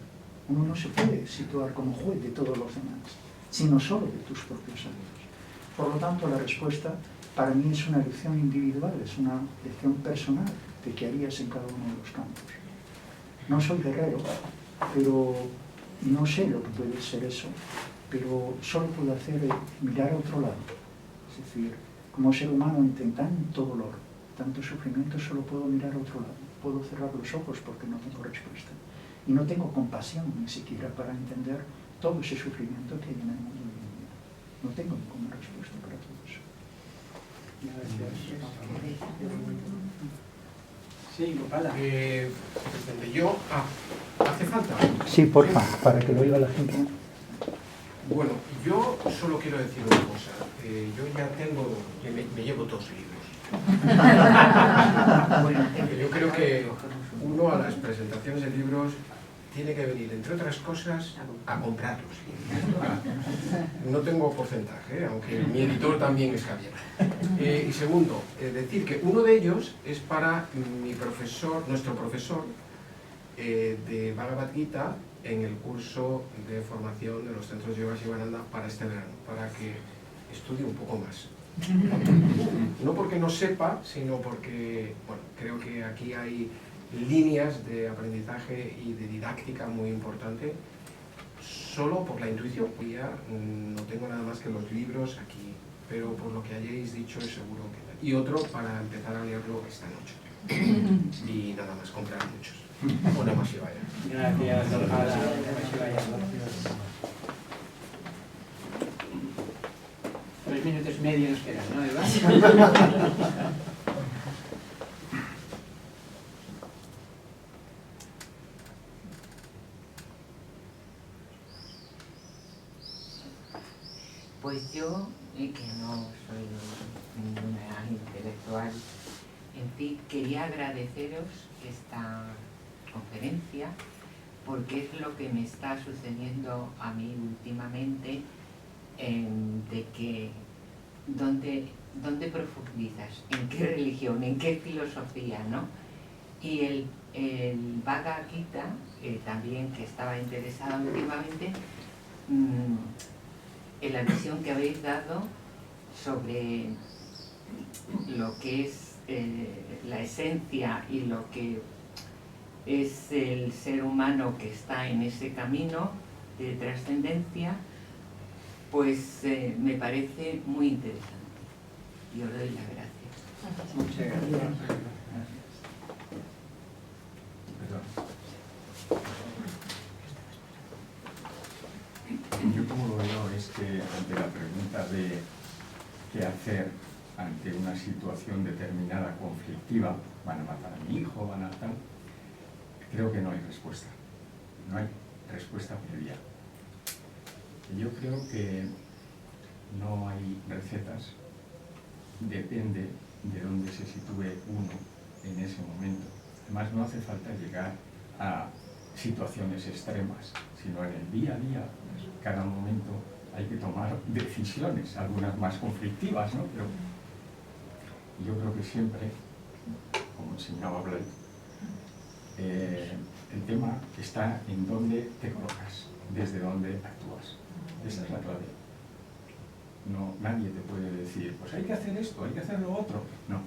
Uno no se puede situar como juez de todos los demás, sino solo de tus propios actos. Por lo tanto, la respuesta para mí es una elección individual, es una elección personal de qué harías en cada uno de los campos. No soy guerrero, pero no sé lo que puede ser eso, pero solo puedo hacer mirar a otro lado. Es decir, como ser humano ante tanto dolor, tanto sufrimiento, solo puedo mirar a otro lado. Puedo cerrar los ojos porque no tengo respuesta. Y no tengo compasión ni siquiera para entender todo ese sufrimiento que hay en el mundo de mi vida. No tengo ninguna respuesta para todo eso. Sí, Gopala. Yo... ¿hace falta? Sí, porfa, para que lo oiga la gente. Bueno, yo solo quiero decir una cosa. Yo ya tengo... me llevo 2 libros. Yo creo que uno a las presentaciones de libros tiene que venir, entre otras cosas, a comprarlos. No tengo porcentaje, aunque mi editor también es Javier. Y segundo, decir que uno de ellos es para mi profesor, nuestro profesor de Bhagavad Gita en el curso de formación de los centros Yoga Shivananda para este verano, para que estudie un poco más. No porque no sepa, sino porque, bueno, creo que aquí hay líneas de aprendizaje y de didáctica muy importante, solo por la intuición. Ya no tengo nada más que los libros aquí, pero por lo que hayáis dicho es seguro que... Y otro para empezar a leerlo esta noche. Y nada más, comprar muchos. Una más y vaya. Gracias, Gopala. 3 minutos y medio nos quedan, ¿no, Eva? Pues yo, que no soy ninguna intelectual, en fin, quería agradeceros esta conferencia, porque es lo que me está sucediendo a mí últimamente, de que ¿dónde profundizas? ¿En qué religión? ¿En qué filosofía? ¿No? Y el Bhagavad Gita, también que estaba interesada últimamente, en la visión que habéis dado sobre lo que es la esencia y lo que es el ser humano que está en ese camino de trascendencia, pues me parece muy interesante. Y os doy las gracias. Muchas gracias. Yo como lo veo es que ante la pregunta de qué hacer ante una situación determinada conflictiva, van a matar a mi hijo, van a tal, creo que no hay respuesta, no hay respuesta previa. Yo creo que no hay recetas, depende de dónde se sitúe uno en ese momento. Además, no hace falta llegar a situaciones extremas, sino en el día a día, cada momento hay que tomar decisiones, algunas más conflictivas, ¿no? Pero yo creo que siempre, como enseñaba Blake, el tema está en dónde te colocas, desde dónde actúas. Esa es la clave. No, nadie te puede decir, pues hay que hacer esto, hay que hacer lo otro. No,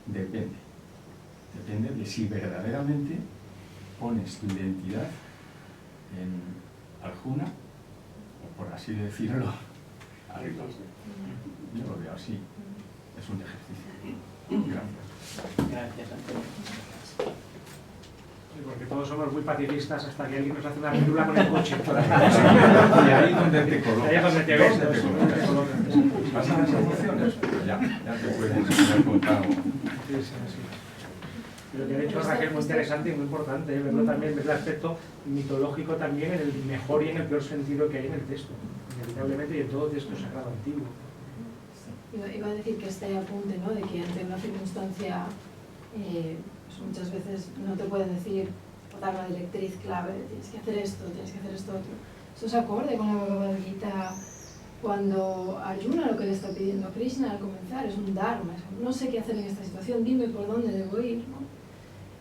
depende. Depende de si verdaderamente pones tu identidad en Arjuna, o por así decirlo, algo. Yo lo veo así, es un ejercicio. Gracias. Gracias, Antonio. Sí, porque todos somos muy pacifistas hasta que alguien nos hace una película con el coche. Y ahí es donde te colocas. Ahí es donde te ves. ¿Dónde te colocas? Pasan las emociones, pues ya te puedes haber contado. Sí, sí, sí. Pero que de hecho Raquel es muy interesante y muy importante, verlo también, ver el aspecto mitológico también en el mejor y en el peor sentido que hay en el texto, inevitablemente, y en todo texto sagrado antiguo. Iba a decir que este apunte, ¿no? De que ante una circunstancia pues muchas veces no te pueden decir o dar una directriz clave, tienes que hacer esto, tienes que hacer esto otro. Eso se acorde con la Bhagavad Gita cuando Arjuna lo que le está pidiendo a Krishna al comenzar es un dharma, no sé qué hacer en esta situación, dime por dónde debo ir, ¿no?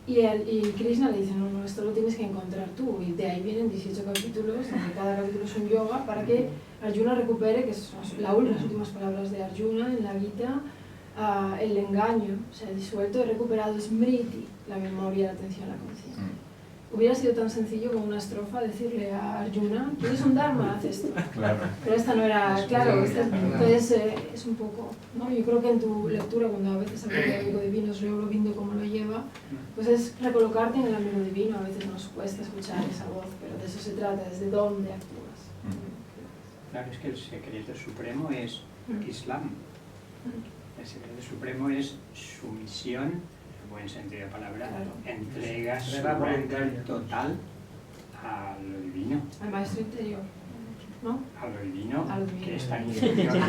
Y Krishna le dice, no, esto lo tienes que encontrar tú, y de ahí vienen 18 capítulos, donde cada capítulo es un yoga, para que Arjuna recupere, que son las últimas palabras de Arjuna en la Gita, el engaño, o sea, disuelto y recuperado Smriti, la memoria, la atención, la conciencia. Hubiera sido tan sencillo como una estrofa decirle a Arjuna, ¿quieres un dharma? Haz esto. Claro. Pero esta no era, claro, entonces es un poco, ¿no? Yo creo que en tu lectura, cuando a veces habla de algo divino, es lo viendo cómo lo lleva, pues es recolocarte en el ámbito divino. A veces nos cuesta escuchar esa voz, pero de eso se trata, desde dónde actúas. Claro, es que el secreto supremo es Islam. El secreto supremo es sumisión, en buen sentido de palabra, Claro. entrega voluntaria total a lo divino. Al maestro interior, ¿no? A lo divino, A lo divino. que está en interior. El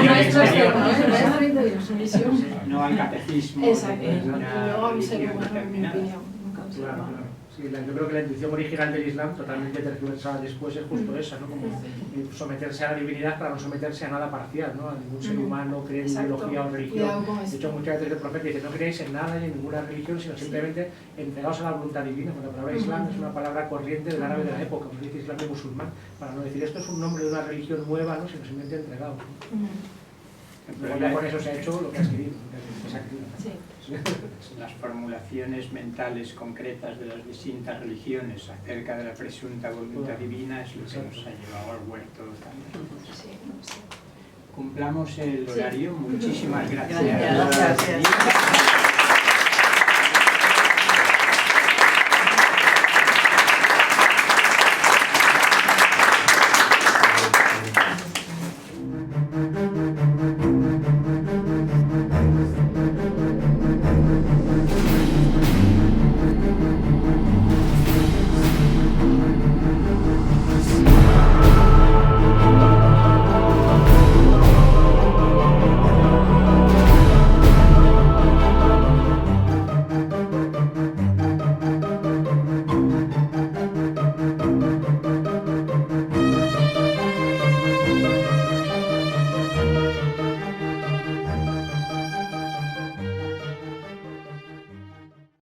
maestro externo, el maestro interior, sumisión. No al catecismo. Exacto, de no una a un ser religión humano, en mi determinada. opinión. Nunca un ser Claro, humano. claro. Sí, yo creo que la intuición original del Islam, totalmente tergiversada después, es justo esa, ¿no? Como someterse a la divinidad para no someterse a nada parcial, ¿no? A ningún ser humano, creer en Exacto. ideología o religión. Cuidado con De esto. hecho, muchas veces el profeta dice, no creéis en nada y en ninguna religión, sino simplemente entregaos a la voluntad divina. Porque la palabra Islam es una palabra corriente del árabe de la época, como dice Islam y musulmán, para no decir esto es un nombre de una religión nueva, ¿no? Sino simplemente entregados. Luego ya con eso se ha hecho lo que ha escrito, que se ha escrito. Sí. Las formulaciones mentales concretas de las distintas religiones acerca de la presunta voluntad divina es lo que nos ha llevado al huerto también. Sí, sí. Cumplamos el Sí. horario. Muchísimas gracias. Gracias.